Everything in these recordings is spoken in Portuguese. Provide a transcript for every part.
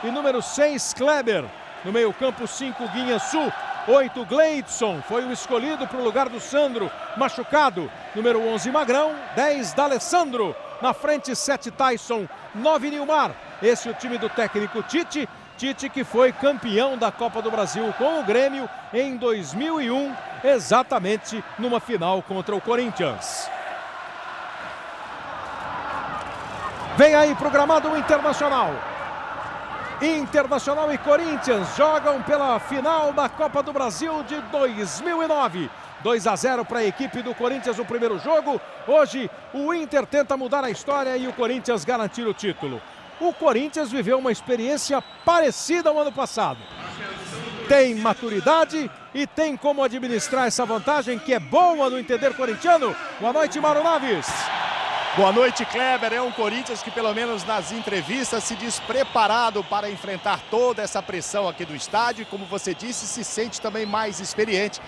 e número 6, Kleber. No meio-campo, 5, Guinhaçu. 8, Gleidson, foi o escolhido para o lugar do Sandro, machucado. Número 11, Magrão. 10, D'Alessandro. Na frente, 7, Tyson. 9, Nilmar. Esse é o time do técnico Tite. Tite que foi campeão da Copa do Brasil com o Grêmio em 2001, exatamente numa final contra o Corinthians. Vem aí pro gramado o Internacional. Internacional e Corinthians jogam pela final da Copa do Brasil de 2009. 2-0 para a equipe do Corinthians no primeiro jogo. Hoje o Inter tenta mudar a história e o Corinthians garantir o título. O Corinthians viveu uma experiência parecida ao ano passado. Tem maturidade e tem como administrar essa vantagem que é boa no entender corintiano. Boa noite, Mauro Naves. Boa noite, Kleber. É um Corinthians que, pelo menos nas entrevistas, se diz preparado para enfrentar toda essa pressão aqui do estádio. E, como você disse, se sente também mais experiente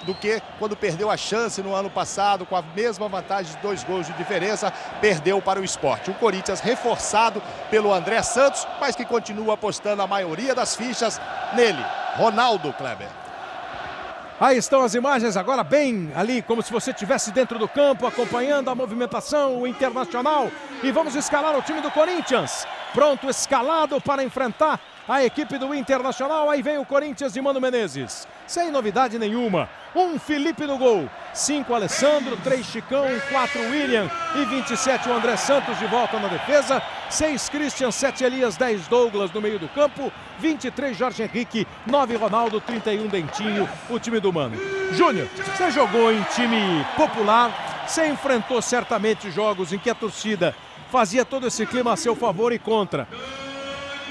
do que quando perdeu a chance no ano passado, com a mesma vantagem de 2 gols de diferença, perdeu para o Sport. O Corinthians reforçado pelo André Santos, mas que continua apostando a maioria das fichas nele, Ronaldo, Kleber. Aí estão as imagens agora bem ali, como se você estivesse dentro do campo, acompanhando a movimentação, o Internacional. E vamos escalar o time do Corinthians. Pronto, escalado para enfrentar a equipe do Internacional. Aí vem o Corinthians de Mano Menezes. Sem novidade nenhuma. 1, Felipe no gol. 5, Alessandro. 3, Chicão. 4, William. E 27, o André Santos de volta na defesa. 6, Christian. 7, Elias. 10, Douglas no meio do campo. 23, Jorge Henrique. 9, Ronaldo. 31, Dentinho. O time do Mano. Júnior, você jogou em time popular. Você enfrentou certamente jogos em que a torcida fazia todo esse clima a seu favor e contra.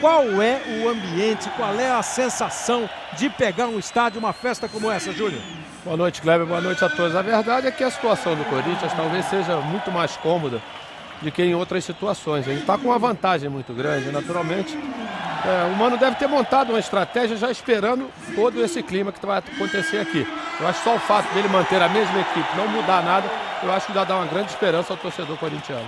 Qual é o ambiente, qual é a sensação de pegar um estádio, uma festa como essa, Júnior? Boa noite, Kleber, boa noite a todos. A verdade é que a situação do Corinthians talvez seja muito mais cômoda do que em outras situações. Ele está com uma vantagem muito grande, naturalmente. O Mano deve ter montado uma estratégia já esperando todo esse clima que vai acontecer aqui. Eu acho que só o fato dele manter a mesma equipe, não mudar nada, eu acho que já dá uma grande esperança ao torcedor corintiano.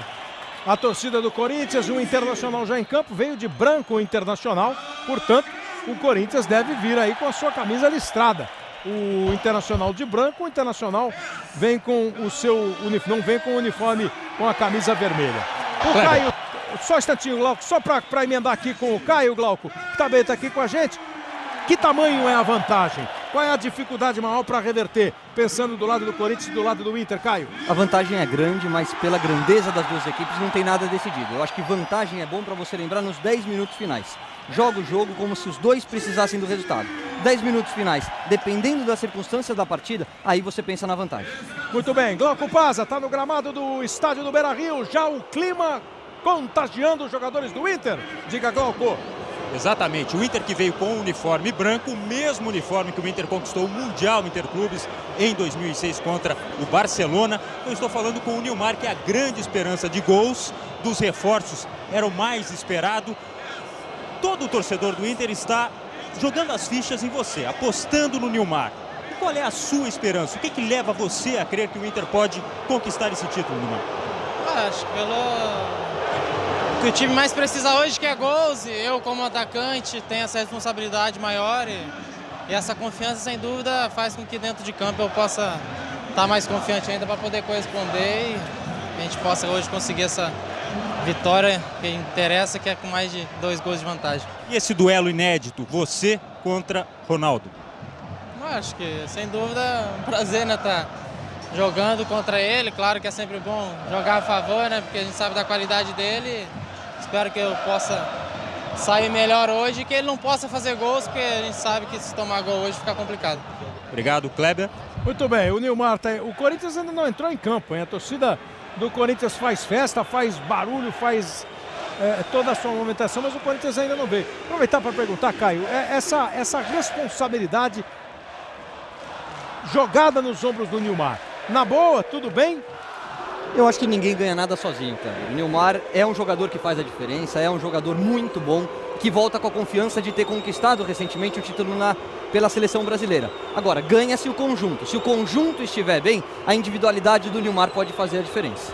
A torcida do Corinthians, o Internacional já em campo, veio de branco o Internacional, portanto, o Corinthians deve vir aí com a sua camisa listrada. O Internacional de branco, o Internacional vem com o seu uniforme, não vem com o uniforme com a camisa vermelha. O Caio, só um instantinho, Glauco, só para emendar aqui com o Caio, Glauco, que também está aqui com a gente. Que tamanho é a vantagem? Qual é a dificuldade maior para reverter? Pensando do lado do Corinthians e do lado do Inter, Caio? A vantagem é grande, mas pela grandeza das duas equipes não tem nada decidido. Eu acho que vantagem é bom para você lembrar nos 10 minutos finais. Joga o jogo como se os dois precisassem do resultado. 10 minutos finais, dependendo das circunstâncias da partida, aí você pensa na vantagem. Muito bem, Glauco Paza está no gramado do estádio do Beira-Rio. Já o clima contagiando os jogadores do Inter. Diga, Glauco. Exatamente, o Inter que veio com o uniforme branco, o mesmo uniforme que o Inter conquistou o Mundial Interclubes em 2006 contra o Barcelona. Eu estou falando com o Nilmar, que é a grande esperança de gols dos reforços, era o mais esperado. Todo o torcedor do Inter está jogando as fichas em você, apostando no Nilmar. E qual é a sua esperança? O que leva você a crer que o Inter pode conquistar esse título, Nilmar? Acho que o time mais precisa hoje que é gols, e eu como atacante tenho essa responsabilidade maior e essa confiança sem dúvida faz com que dentro de campo eu possa estar mais confiante ainda para poder corresponder e a gente possa hoje conseguir essa vitória que interessa, que é com mais de 2 gols de vantagem. E esse duelo inédito, você contra Ronaldo? Acho que sem dúvida é um prazer, né, estar jogando contra ele. Claro que é sempre bom jogar a favor, né, porque a gente sabe da qualidade dele. Espero que eu possa sair melhor hoje e que ele não possa fazer gols, porque a gente sabe que se tomar gol hoje fica complicado. Obrigado, Kleber. Muito bem, o Nilmar tá aí. O Corinthians ainda não entrou em campo, hein? A torcida do Corinthians faz festa, faz barulho, faz toda a sua movimentação, mas o Corinthians ainda não veio. Aproveitar para perguntar, Caio, essa responsabilidade jogada nos ombros do Nilmar. Na boa, tudo bem? Eu acho que ninguém ganha nada sozinho, cara. O Nilmar é um jogador que faz a diferença, é um jogador muito bom, que volta com a confiança de ter conquistado recentemente o título pela seleção brasileira. Agora, ganha-se o conjunto. Se o conjunto estiver bem, a individualidade do Nilmar pode fazer a diferença.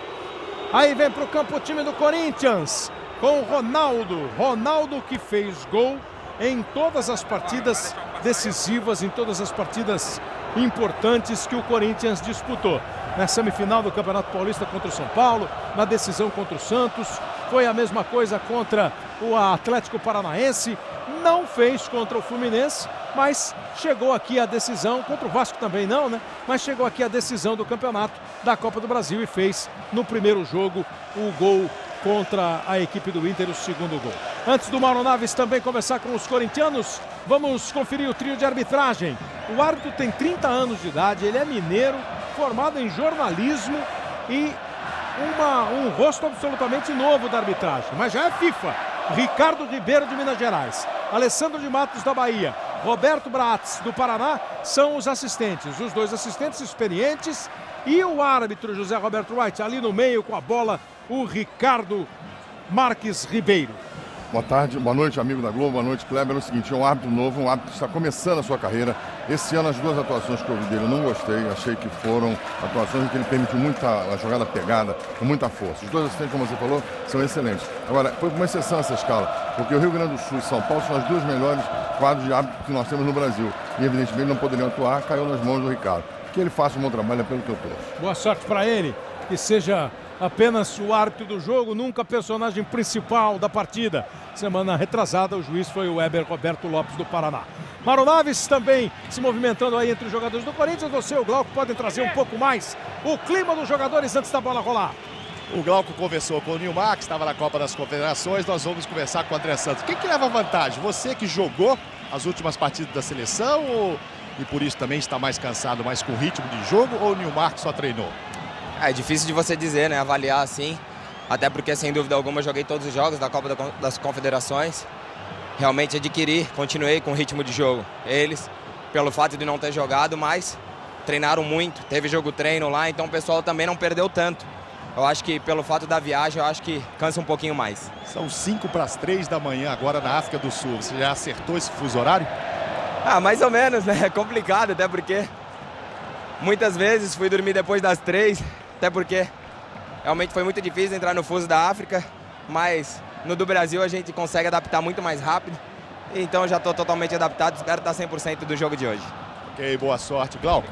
Aí vem para o campo o time do Corinthians. com o Ronaldo. Ronaldo que fez gol em todas as partidas decisivas, em todas as partidas importantes que o Corinthians disputou. Na semifinal do Campeonato Paulista contra o São Paulo, na decisão contra o Santos, foi a mesma coisa contra o Atlético Paranaense, não fez contra o Fluminense, mas chegou aqui a decisão, contra o Vasco também não, né? Mas chegou aqui a decisão do campeonato da Copa do Brasil e fez no primeiro jogo o gol contra a equipe do Inter, o segundo gol. Antes do Mauro Naves também conversar com os corintianos, vamos conferir o trio de arbitragem. O árbitro tem 30 anos de idade, ele é mineiro, formado em jornalismo e um rosto absolutamente novo da arbitragem, mas já é FIFA. Ricardo Ribeiro de Minas Gerais, Alessandro de Matos da Bahia, Roberto Bratz do Paraná são os assistentes, os dois assistentes experientes e o árbitro José Roberto White ali no meio com a bola, o Ricardo Marques Ribeiro. Boa tarde, boa noite, amigo da Globo, boa noite, Kleber. É o seguinte, é um árbitro novo, um árbitro que está começando a sua carreira. Esse ano, as duas atuações que eu vi dele, eu não gostei, achei que foram atuações em que ele permitiu a jogada pegada, com muita força. Os dois assistentes, como você falou, são excelentes. Agora, foi uma exceção essa escala, porque o Rio Grande do Sul e São Paulo são as duas melhores quadros de árbitro que nós temos no Brasil. E, evidentemente, não poderiam atuar, caiu nas mãos do Ricardo. Que ele faça um bom trabalho, é pelo que eu torço. Boa sorte para ele, que seja apenas o árbitro do jogo, nunca personagem principal da partida. Semana retrasada, o juiz foi o Weber Roberto Lopes do Paraná. Mauro Naves também se movimentando aí entre os jogadores do Corinthians. Você e o Glauco podem trazer um pouco mais o clima dos jogadores antes da bola rolar. O Glauco conversou com o Nilmar, que estava na Copa das Confederações. Nós vamos conversar com o André Santos. Quem que leva vantagem? Você que jogou as últimas partidas da seleção e por isso também está mais cansado, mais com ritmo de jogo, ou o Nilmar que só treinou? É difícil de você dizer, né? Avaliar assim. Até porque, sem dúvida alguma, eu joguei todos os jogos da Copa das Confederações. Realmente continuei com o ritmo de jogo. Eles, pelo fato de não ter jogado, mas treinaram muito. Teve jogo-treino lá, então o pessoal também não perdeu tanto. Eu acho que pelo fato da viagem, eu acho que cansa um pouquinho mais. São 5 para as 3 da manhã agora na África do Sul. Você já acertou esse fuso horário? Ah, mais ou menos, né? É complicado, até porque muitas vezes fui dormir depois das 3, até porque realmente foi muito difícil entrar no fuso da África, mas no do Brasil a gente consegue adaptar muito mais rápido. Então eu já estou totalmente adaptado, espero estar 100% do jogo de hoje. Ok, boa sorte, Glauco.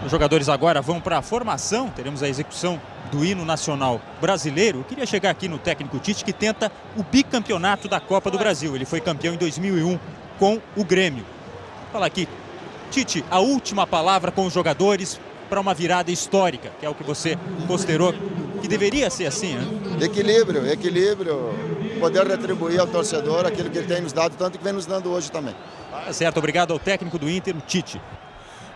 Os jogadores agora vão para a formação, teremos a execução do hino nacional brasileiro. Eu queria chegar aqui no técnico Tite, que tenta o bicampeonato da Copa do Brasil. Ele foi campeão em 2001 com o Grêmio. Fala aqui, Tite, a última palavra com os jogadores para uma virada histórica, que é o que você considerou que deveria ser assim, né? Equilíbrio, poder retribuir ao torcedor aquilo que ele tem nos dado, tanto que vem nos dando hoje também. Tá certo, obrigado ao técnico do Inter, o Tite.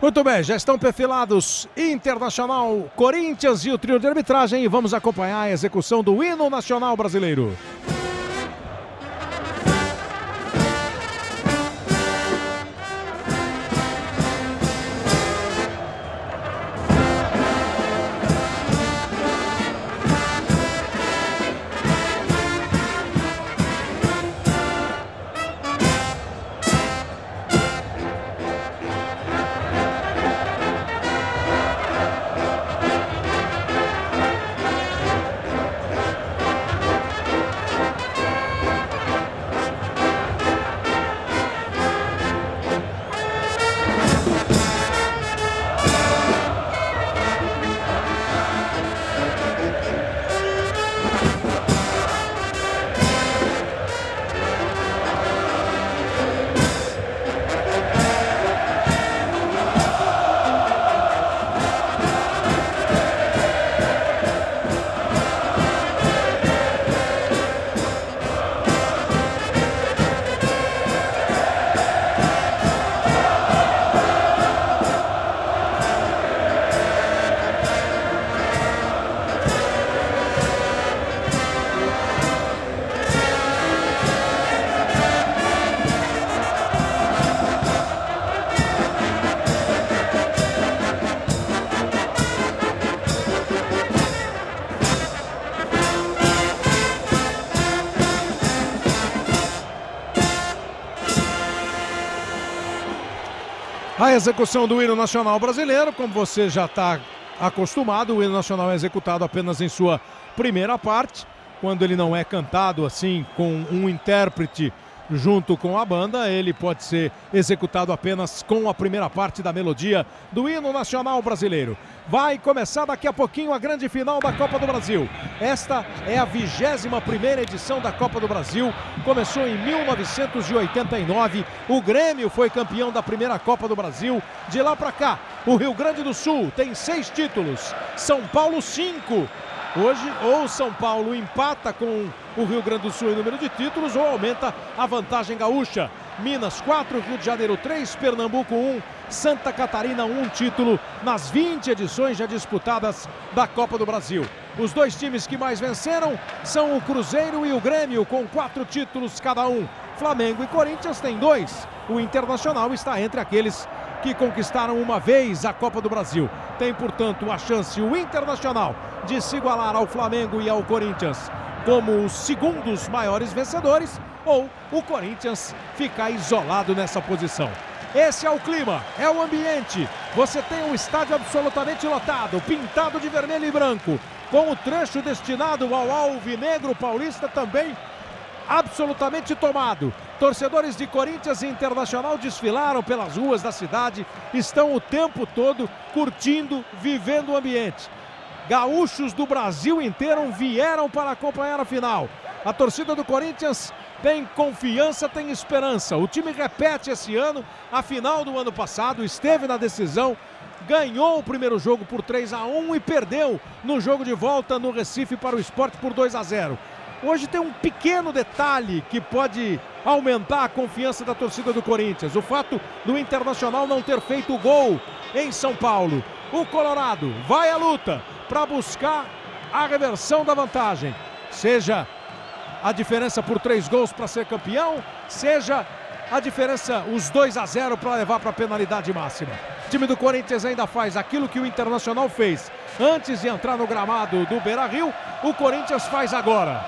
Muito bem, já estão perfilados Internacional, Corinthians e o trio de arbitragem e vamos acompanhar a execução do hino nacional brasileiro. A execução do hino nacional brasileiro, como você já está acostumado, o hino nacional é executado apenas em sua primeira parte. quando ele não é cantado assim com um intérprete junto com a banda, ele pode ser executado apenas com a primeira parte da melodia do hino nacional brasileiro. Vai começar daqui a pouquinho a grande final da Copa do Brasil. Esta é a 21ª edição da Copa do Brasil. Começou em 1989. O Grêmio foi campeão da primeira Copa do Brasil. De lá para cá, o Rio Grande do Sul tem 6 títulos. São Paulo 5. Hoje, ou São Paulo empata com o Rio Grande do Sul em número de títulos, ou aumenta a vantagem gaúcha. Minas 4, Rio de Janeiro 3, Pernambuco 1, Santa Catarina 1 título nas 20 edições já disputadas da Copa do Brasil. Os 2 times que mais venceram são o Cruzeiro e o Grêmio, com 4 títulos cada um. Flamengo e Corinthians têm 2. O Internacional está entre aqueles que conquistaram uma vez a Copa do Brasil. Tem, portanto, a chance o Internacional de se igualar ao Flamengo e ao Corinthians como os segundos maiores vencedores, ou o Corinthians ficar isolado nessa posição. Esse é o clima, é o ambiente. Você tem um estádio absolutamente lotado, pintado de vermelho e branco, com o trecho destinado ao alvinegro paulista também absolutamente tomado. Torcedores de Corinthians e Internacional desfilaram pelas ruas da cidade, estão o tempo todo curtindo, vivendo o ambiente. Gaúchos do Brasil inteiro vieram para acompanhar a final. A torcida do Corinthians tem confiança, tem esperança. O time repete esse ano a final do ano passado, esteve na decisão, ganhou o primeiro jogo por 3-1 e perdeu no jogo de volta no Recife para o Sport por 2-0. Hoje tem um pequeno detalhe que pode aumentar a confiança da torcida do Corinthians. O fato do Internacional não ter feito gol em São Paulo. O Colorado vai à luta para buscar a reversão da vantagem. Seja a diferença por 3 gols para ser campeão, seja a diferença, os 2-0 para levar para a penalidade máxima. O time do Corinthians ainda faz aquilo que o Internacional fez antes de entrar no gramado do Beira-Rio, o Corinthians faz agora.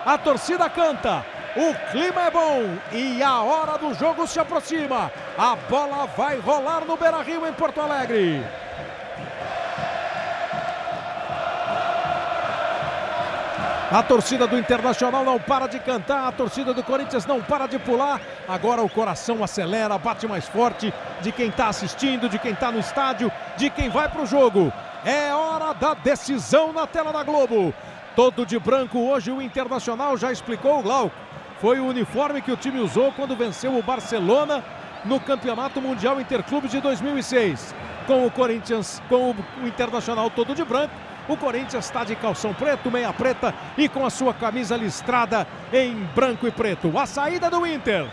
A torcida canta, o clima é bom e a hora do jogo se aproxima. A bola vai rolar no Beira-Rio, em Porto Alegre. A torcida do Internacional não para de cantar, a torcida do Corinthians não para de pular. Agora o coração acelera, bate mais forte de quem está assistindo, de quem está no estádio, de quem vai para o jogo. É hora da decisão na tela da Globo. Todo de branco hoje o Internacional, já explicou o Glauco. Foi o uniforme que o time usou quando venceu o Barcelona no Campeonato Mundial Interclubes de 2006. Com o Corinthians, com o Internacional todo de branco, o Corinthians está de calção preto, meia preta e com a sua camisa listrada em branco e preto. A saída do Inter.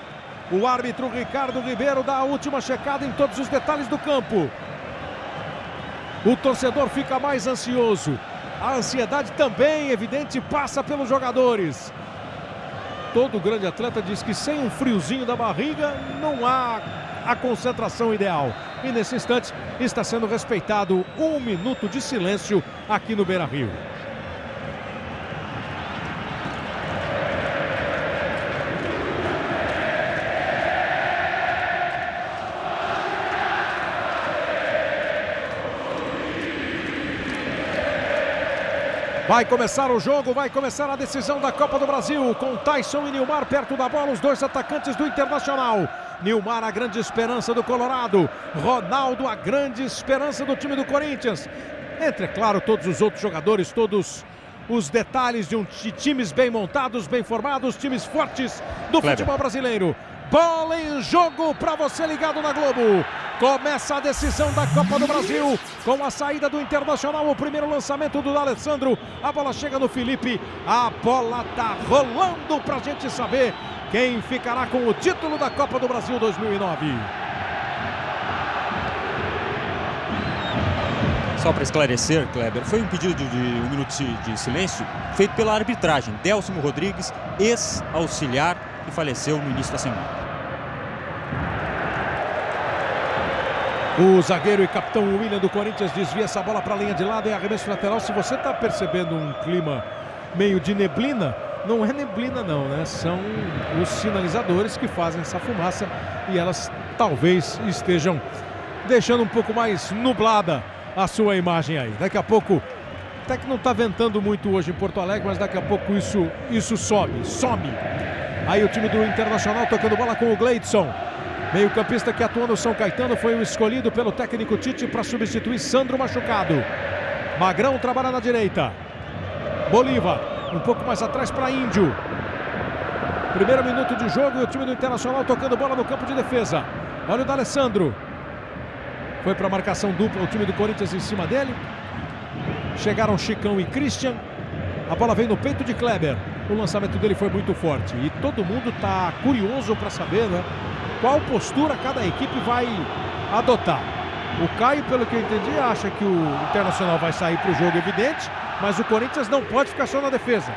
O árbitro Ricardo Ribeiro dá a última checada em todos os detalhes do campo. O torcedor fica mais ansioso. A ansiedade também, evidente, passa pelos jogadores. Todo grande atleta diz que sem um friozinho da barriga não há a concentração ideal. E nesse instante está sendo respeitado 1 minuto de silêncio aqui no Beira-Rio. Vai começar o jogo, vai começar a decisão da Copa do Brasil, com Tyson e Nilmar perto da bola, os 2 atacantes do Internacional. Nilmar, a grande esperança do Colorado. Ronaldo, a grande esperança do time do Corinthians. Entre, é claro, todos os outros jogadores, todos os detalhes de times bem montados, bem formados, times fortes do futebol brasileiro. Bola em jogo para você ligado na Globo. Começa a decisão da Copa do Brasil com a saída do Internacional, o primeiro lançamento do D'Alessandro. A bola chega no Felipe, a bola tá rolando pra gente saber quem ficará com o título da Copa do Brasil 2009. Só para esclarecer, Kleber, foi um pedido de 1 minuto de silêncio feito pela arbitragem. Délcimo Rodrigues, ex-auxiliar, que faleceu no início da semana. O zagueiro e capitão William do Corinthians desvia essa bola para a linha de lado, é arremesso lateral. Se você está percebendo um clima meio de neblina, não é neblina não, né? São os sinalizadores que fazem essa fumaça e elas talvez estejam deixando um pouco mais nublada a sua imagem aí. Daqui a pouco Até que não está ventando muito hoje em Porto Alegre, mas daqui a pouco isso some. Aí o time do Internacional tocando bola com o Gleidson. Meio-campista que atua no São Caetano, foi o escolhido pelo técnico Tite para substituir Sandro machucado. Magrão trabalha na direita. Bolívar, um pouco mais atrás para Índio. Primeiro minuto de jogo e o time do Internacional tocando bola no campo de defesa. Olha o D'Alessandro. Foi para a marcação dupla o time do Corinthians em cima dele. Chegaram Chicão e Christian. A bola vem no peito de Kleber. O lançamento dele foi muito forte. E todo mundo está curioso para saber, né, qual postura cada equipe vai adotar. O Caio, pelo que eu entendi, acha que o Internacional vai sair para o jogo, evidente. Mas o Corinthians não pode ficar só na defesa.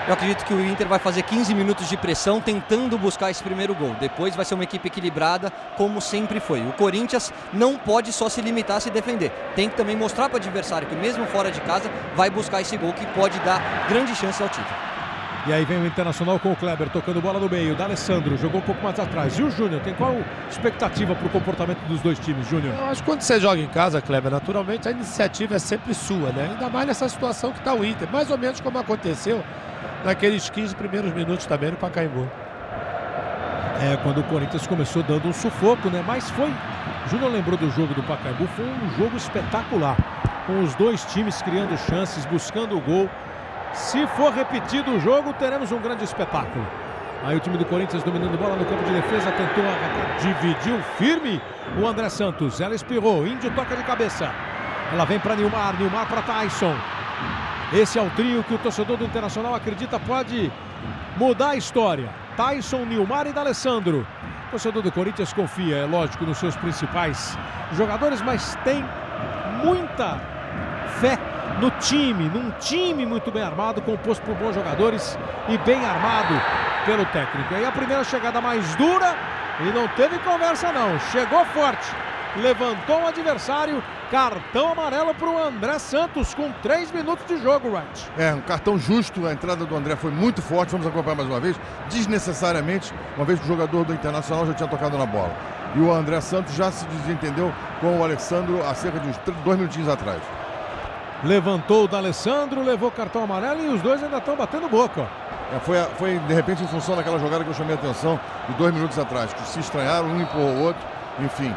Eu acredito que o Inter vai fazer 15 minutos de pressão tentando buscar esse primeiro gol. Depois vai ser uma equipe equilibrada, como sempre foi. O Corinthians não pode só se limitar a se defender. Tem que também mostrar para o adversário que mesmo fora de casa vai buscar esse gol que pode dar grande chance ao título. E aí vem o Internacional com o Kleber tocando bola no meio. D'Alessandro jogou um pouco mais atrás. E o Júnior, tem qual expectativa para o comportamento dos dois times, Júnior? Eu acho que quando você joga em casa, Kleber, naturalmente a iniciativa é sempre sua, né? Ainda mais nessa situação que está o Inter. Mais ou menos como aconteceu naqueles 15 primeiros minutos também no Pacaembu. Quando o Corinthians começou dando um sufoco, né? Mas foi... Júnior lembrou do jogo do Pacaembu, foi um jogo espetacular. Com os dois times criando chances, buscando o gol. Se for repetido o jogo, teremos um grande espetáculo. Aí o time do Corinthians dominando bola no campo de defesa, tentou dividiu firme o André Santos. Ela espirrou, Índio toca de cabeça. Ela vem para Nilmar para Tyson. Esse é o trio que o torcedor do Internacional acredita pode mudar a história. Tyson, Nilmar e D'Alessandro. O torcedor do Corinthians confia, é lógico, nos seus principais jogadores, mas tem muita fé no time, num time muito bem armado, composto por bons jogadores e bem armado pelo técnico. E aí a primeira chegada mais dura e não teve conversa não, chegou forte, levantou o adversário, cartão amarelo para o André Santos com 3 minutos de jogo, Wright. Um cartão justo, a entrada do André foi muito forte, vamos acompanhar mais uma vez, desnecessariamente, uma vez que o jogador do Internacional já tinha tocado na bola. E o André Santos já se desentendeu com o Alexandro há cerca de uns 2 minutinhos atrás. Levantou o D'Alessandro, levou cartão amarelo e os dois ainda estão batendo boca. Foi de repente em função daquela jogada que eu chamei a atenção de 2 minutos atrás, que se estranharam, um empurrou o outro, enfim.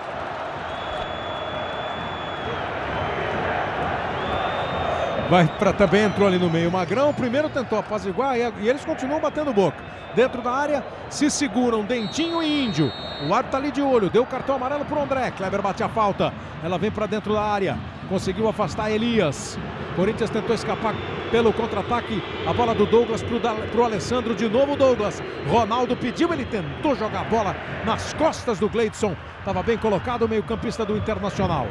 Também entrou ali no meio o Magrão, primeiro tentou apaziguar e eles continuam batendo boca. Dentro da área, se seguram Dentinho e Índio. O árbitro tá ali de olho, deu cartão amarelo pro André. Kleber bate a falta, ela vem para dentro da área. Conseguiu afastar Elias. Corinthians tentou escapar pelo contra-ataque. A bola do Douglas pro Alessandro, de novo Douglas. Ronaldo pediu, ele tentou jogar a bola nas costas do Gleidson. Estava bem colocado o meio-campista do Internacional.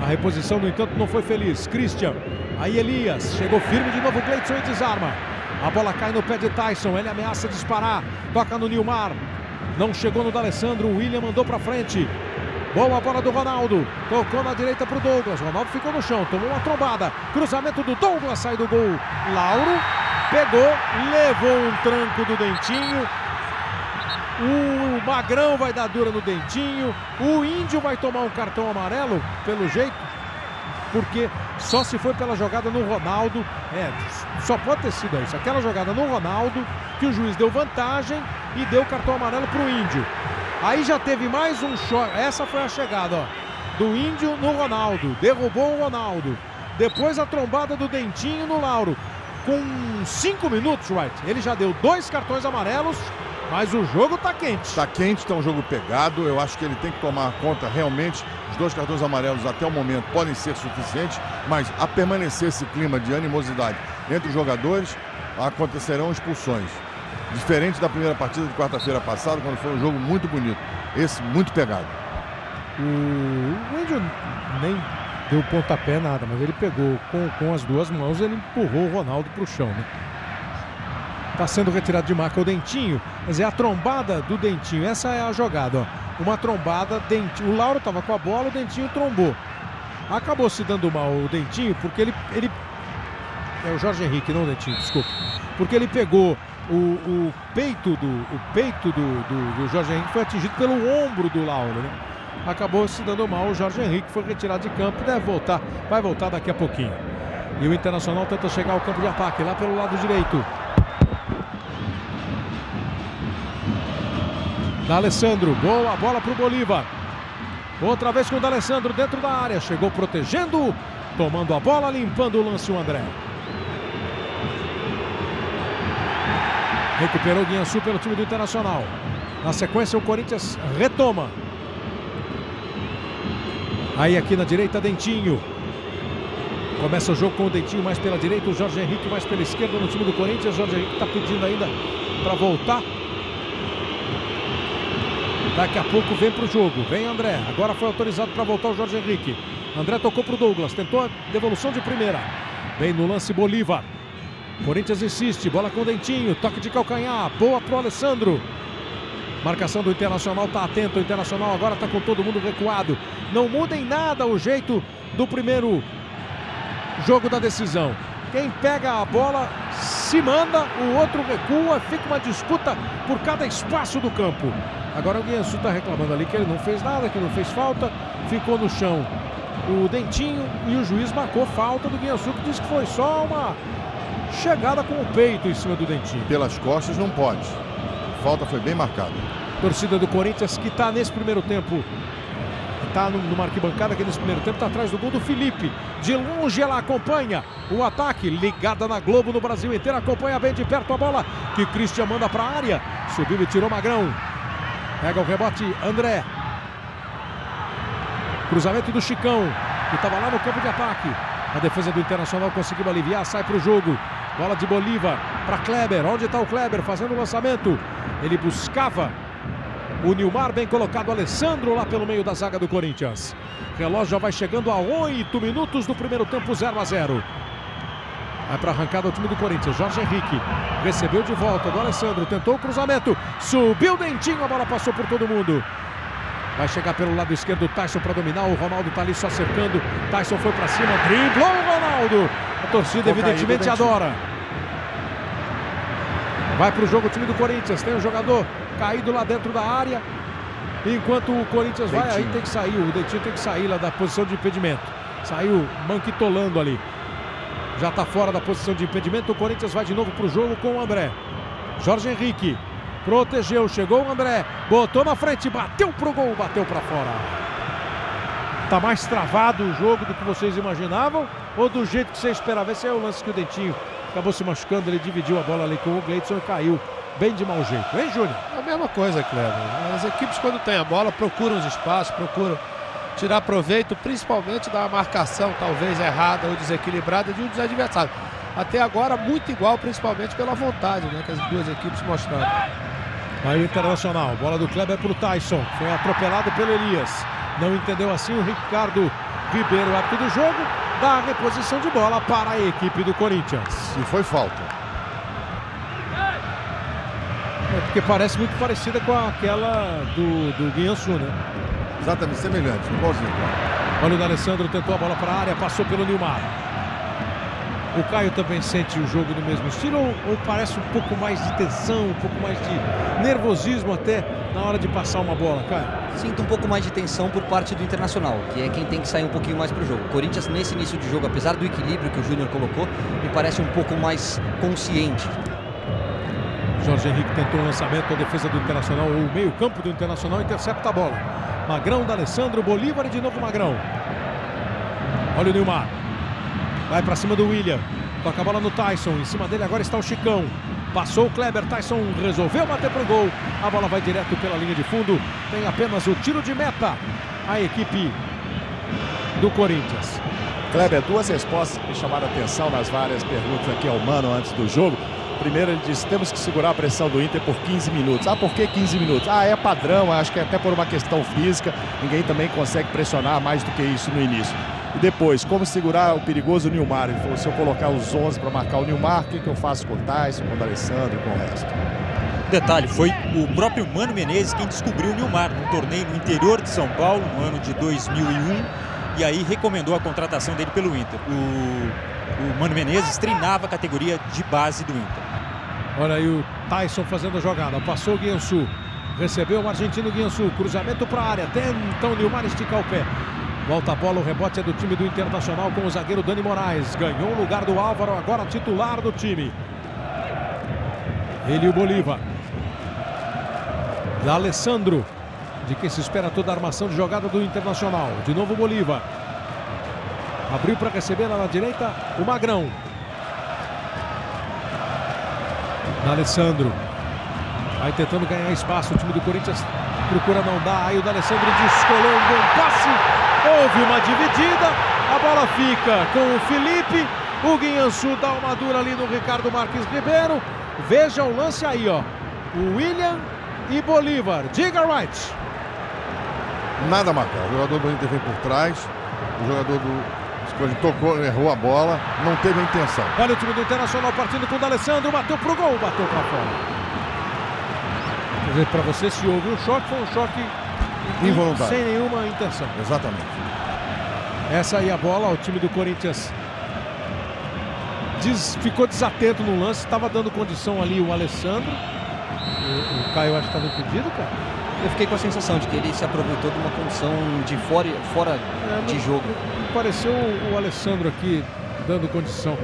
A reposição, no entanto, não foi feliz. Christian, aí Elias, chegou firme de novo o Gleidson e desarma. A bola cai no pé de Tyson, ele ameaça disparar, toca no Nilmar. Não chegou no D'Alessandro, o William mandou pra frente. Boa bola do Ronaldo, tocou na direita pro Douglas. Ronaldo ficou no chão, tomou uma trombada. Cruzamento do Douglas, sai do gol. Lauro pegou, levou um tranco do Dentinho. O Magrão vai dar dura no Dentinho. O Índio vai tomar um cartão amarelo, pelo jeito, porque só se foi pela jogada no Ronaldo. Só pode ter sido isso. Aquela jogada no Ronaldo, que o juiz deu vantagem e deu cartão amarelo pro Índio. Aí já teve mais um choque. Essa foi a chegada, ó, do Índio no Ronaldo. Derrubou o Ronaldo. Depois a trombada do Dentinho no Lauro. Com 5 minutos, Wright, ele já deu 2 cartões amarelos. Mas o jogo tá quente. Tá quente, tá um jogo pegado. Eu acho que ele tem que tomar conta realmente. Os 2 cartões amarelos até o momento podem ser suficientes, mas a permanecer esse clima de animosidade entre os jogadores, acontecerão expulsões. Diferente da primeira partida de quarta-feira passada, quando foi um jogo muito bonito. Esse muito pegado. O Índio nem deu pontapé, nada, mas ele pegou com as 2 mãos, ele empurrou o Ronaldo pro chão, né? Está sendo retirado de marca o Dentinho, mas é a trombada do Dentinho. Essa é a jogada, ó. Uma trombada, Dentinho. O Lauro estava com a bola, o Dentinho trombou. Acabou se dando mal o Dentinho, porque ele... É o Jorge Henrique, não o Dentinho, desculpa. Porque ele pegou o peito do Jorge Henrique, foi atingido pelo ombro do Lauro, né? Acabou se dando mal, o Jorge Henrique foi retirado de campo, deve voltar, vai voltar daqui a pouquinho. E o Internacional tenta chegar ao campo de ataque, lá pelo lado direito. D'Alessandro, boa bola para o Bolívar. Outra vez com o D'Alessandro dentro da área. Chegou protegendo, tomando a bola, limpando o lance o André. Recuperou o Guiansú pelo time do Internacional. Na sequência o Corinthians retoma. Aí aqui na direita, Dentinho. Começa o jogo com o Dentinho mais pela direita, o Jorge Henrique mais pela esquerda no time do Corinthians. O Jorge Henrique está pedindo ainda para voltar. Daqui a pouco vem para o jogo, vem André. Agora foi autorizado para voltar o Jorge Henrique. André tocou para o Douglas, tentou a devolução de primeira. Vem no lance Bolívar. Corinthians insiste, bola com o Dentinho, toque de calcanhar, boa pro Alessandro. Marcação do Internacional, tá atento, o Internacional agora tá com todo mundo recuado. Não muda em nada o jeito do primeiro jogo da decisão. Quem pega a bola se manda, o outro recua, fica uma disputa por cada espaço do campo. Agora o Guiansú tá reclamando ali que ele não fez nada, que não fez falta, ficou no chão o Dentinho e o juiz marcou falta do Guiansú, que disse que foi só uma chegada com o peito em cima do Dentinho. Pelas costas não pode. A falta foi bem marcada. Torcida do Corinthians que está nesse primeiro tempo, está numa arquibancada que nesse primeiro tempo está atrás do gol do Felipe. De longe ela acompanha o ataque, ligada na Globo no Brasil inteiro, acompanha bem de perto a bola que Christian manda para a área. Subiu e tirou Magrão. Pega o rebote André. Cruzamento do Chicão, que estava lá no campo de ataque. A defesa do Internacional conseguiu aliviar, sai para o jogo. Bola de Bolívar para Kleber. Onde está o Kleber? Fazendo o lançamento. Ele buscava o Nilmar, bem colocado o Alessandro lá pelo meio da zaga do Corinthians. Relógio já vai chegando a 8 minutos do primeiro tempo, 0-0. Vai para a arrancada o time do Corinthians. Jorge Henrique recebeu de volta do Alessandro, tentou o cruzamento, subiu o Dentinho, a bola passou por todo mundo. Vai chegar pelo lado esquerdo o Tyson para dominar, o Ronaldo está ali só cercando. Tyson foi para cima, driblou o Ronaldo. A torcida evidentemente adora. Vai para o jogo o time do Corinthians, tem um jogador caído lá dentro da área. Enquanto o Corinthians vai, aí tem que sair, o Dentinho tem que sair lá da posição de impedimento. Saiu manquitolando ali. Já está fora da posição de impedimento, o Corinthians vai de novo para o jogo com o André. Jorge Henrique protegeu, chegou o André, botou na frente, bateu pro gol, bateu para fora. Tá mais travado o jogo do que vocês imaginavam ou do jeito que você esperava? Esse é o lance que o Dentinho acabou se machucando, ele dividiu a bola ali com o Gleidson e caiu bem de mau jeito, hein, Júnior? É a mesma coisa, Kleber. As equipes, quando tem a bola, procuram os espaços, procuram tirar proveito, principalmente da marcação, talvez errada ou desequilibrada, de um dos adversários. Até agora, muito igual, principalmente pela vontade, né, que as duas equipes mostraram. Aí o Internacional, bola do Kleber para o Tyson, foi atropelado pelo Elias. Não entendeu assim o Ricardo Ribeiro, árbitro do jogo, dá a reposição de bola para a equipe do Corinthians. E foi falta. É porque parece muito parecida com aquela do Guiansú, né? Exatamente, semelhante, igualzinho. Olha o D'Alessandro, tentou a bola para a área, passou pelo Nilmar. O Caio também sente o jogo do mesmo estilo ou parece um pouco mais de tensão, um pouco mais de nervosismo até na hora de passar uma bola, Caio? Sinto um pouco mais de tensão por parte do Internacional, que é quem tem que sair um pouquinho mais para o jogo. O Corinthians, nesse início de jogo, apesar do equilíbrio que o Júnior colocou, me parece um pouco mais consciente. Jorge Henrique tentou um lançamento, a defesa do Internacional, ou o meio-campo do Internacional intercepta a bola. Magrão, D'Alessandro, Bolívar e de novo Magrão. Olha o Nilmar. Vai para cima do William. Toca a bola no Tyson. Em cima dele agora está o Chicão. Passou o Kleber. Tyson resolveu bater pro gol. A bola vai direto pela linha de fundo. Tem apenas o tiro de meta. A equipe do Corinthians. Kleber, duas respostas que me chamaram a atenção nas várias perguntas aqui ao Mano antes do jogo. Primeiro ele disse, temos que segurar a pressão do Inter por 15 minutos. Ah, por que 15 minutos? Ah, é padrão, acho que é até por uma questão física. Ninguém também consegue pressionar mais do que isso no início. E depois, como segurar o perigoso Nilmar? Ele falou, se eu colocar os 11 para marcar o Nilmar, o que eu faço com o Tyson, com o D'Alessandro e com o resto? Detalhe, foi o próprio Mano Menezes quem descobriu o Nilmar num torneio no interior de São Paulo, no ano de 2001, e aí recomendou a contratação dele pelo Inter. O Mano Menezes treinava a categoria de base do Inter. Olha aí o Tyson fazendo a jogada, passou o Guiansú, recebeu o argentino Guiansú, cruzamento para a área, até então o Nilmar esticar o pé. Volta a bola, o rebote é do time do Internacional com o zagueiro Dani Moraes. Ganhou o lugar do Álvaro, agora titular do time. Ele e o Bolívar. D'Alessandro, de quem se espera toda a armação de jogada do Internacional. De novo o Bolívar. Abriu para receber lá na direita o Magrão. D'Alessandro. Vai tentando ganhar espaço. O time do Corinthians procura não dar. Aí o D'Alessandro descolou um bom passe. Houve uma dividida. A bola fica com o Felipe. O Guiançu dá uma dura ali no Ricardo Marques Ribeiro. Veja o lance aí, ó. O William e Bolívar. Diga, Wright. Nada marcado. O jogador do Inter vem por trás. O jogador do... Ele tocou, errou a bola. Não teve a intenção. Olha o time do Internacional partindo com o D'Alessandro. Bateu pro gol, bateu pra fora. Quer dizer, pra você, se houve um choque, foi um choque involuntário. Sem nenhuma intenção. Exatamente. Essa aí a bola, o time do Corinthians ficou desatento no lance, estava dando condição ali o Alessandro. O Caio acho que estava impedido, cara. Eu fiquei com a sensação de que ele se aproveitou de uma condição de fora de jogo. Pareceu o Alessandro aqui dando condição.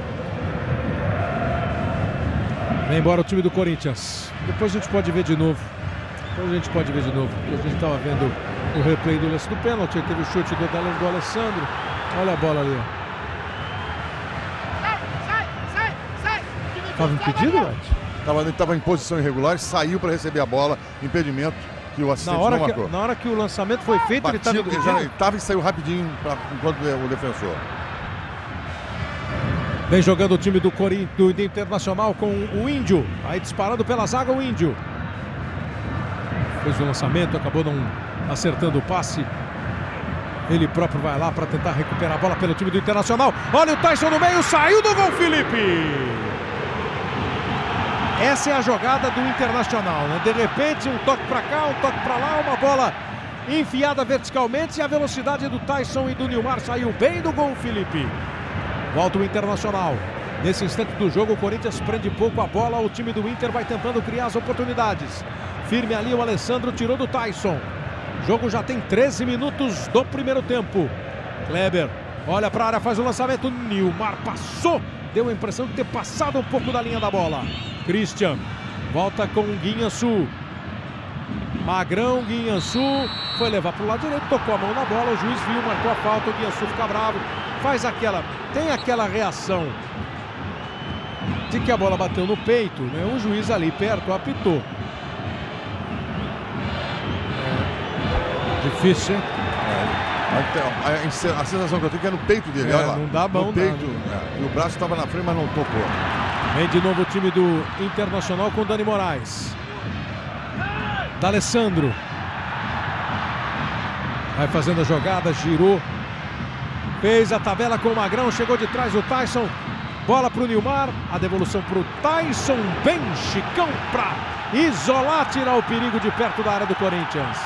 Vem embora o time do Corinthians. Depois a gente pode ver de novo. Porque a gente estava vendo o replay do lance do pênalti. Teve o chute do Alessandro. Olha a bola ali. Estava impedido, Wright? Estava em posição irregular e saiu para receber a bola. Impedimento que o assistente não marcou. Na hora que o lançamento foi feito, ele estava impedido. Ele estava e saiu rapidinho enquanto o defensor. Vem jogando o time do Internacional com o Índio. Aí disparando pela zaga o Índio. Fez o lançamento, acabou não acertando o passe. Ele próprio vai lá para tentar recuperar a bola pelo time do Internacional. Olha o Tyson no meio, saiu do gol, Felipe! Essa é a jogada do Internacional, né? De repente, um toque para cá, um toque para lá, uma bola enfiada verticalmente e a velocidade do Tyson e do Nilmar saiu bem do gol, Felipe. Volta o Internacional. Nesse instante do jogo, o Corinthians prende pouco a bola. O time do Inter vai tentando criar as oportunidades. Firme ali, o Alessandro tirou do Tyson. O jogo já tem 13 minutos do primeiro tempo. Kleber olha para a área, faz o lançamento. Nilmar passou. Deu a impressão de ter passado um pouco da linha da bola. Christian volta com o Guiançu. Magrão, Guiançu. Foi levar para o lado direito, tocou a mão na bola. O juiz viu, marcou a falta. O Guiançu fica bravo. Tem aquela reação de que a bola bateu no peito, né? O juiz ali perto apitou. Difícil, hein? A sensação que eu tenho é que é no peito dele. Olha lá. Não dá mão, no peito. E o braço estava na frente, mas não tocou. Vem de novo o time do Internacional com o Dani Moraes. D'Alessandro. Vai fazendo a jogada, girou. Fez a tabela com o Magrão, chegou de trás o Tyson. Bola para o Nilmar, a devolução para o Tyson. Bem Chicão para isolar, tirar o perigo de perto da área do Corinthians.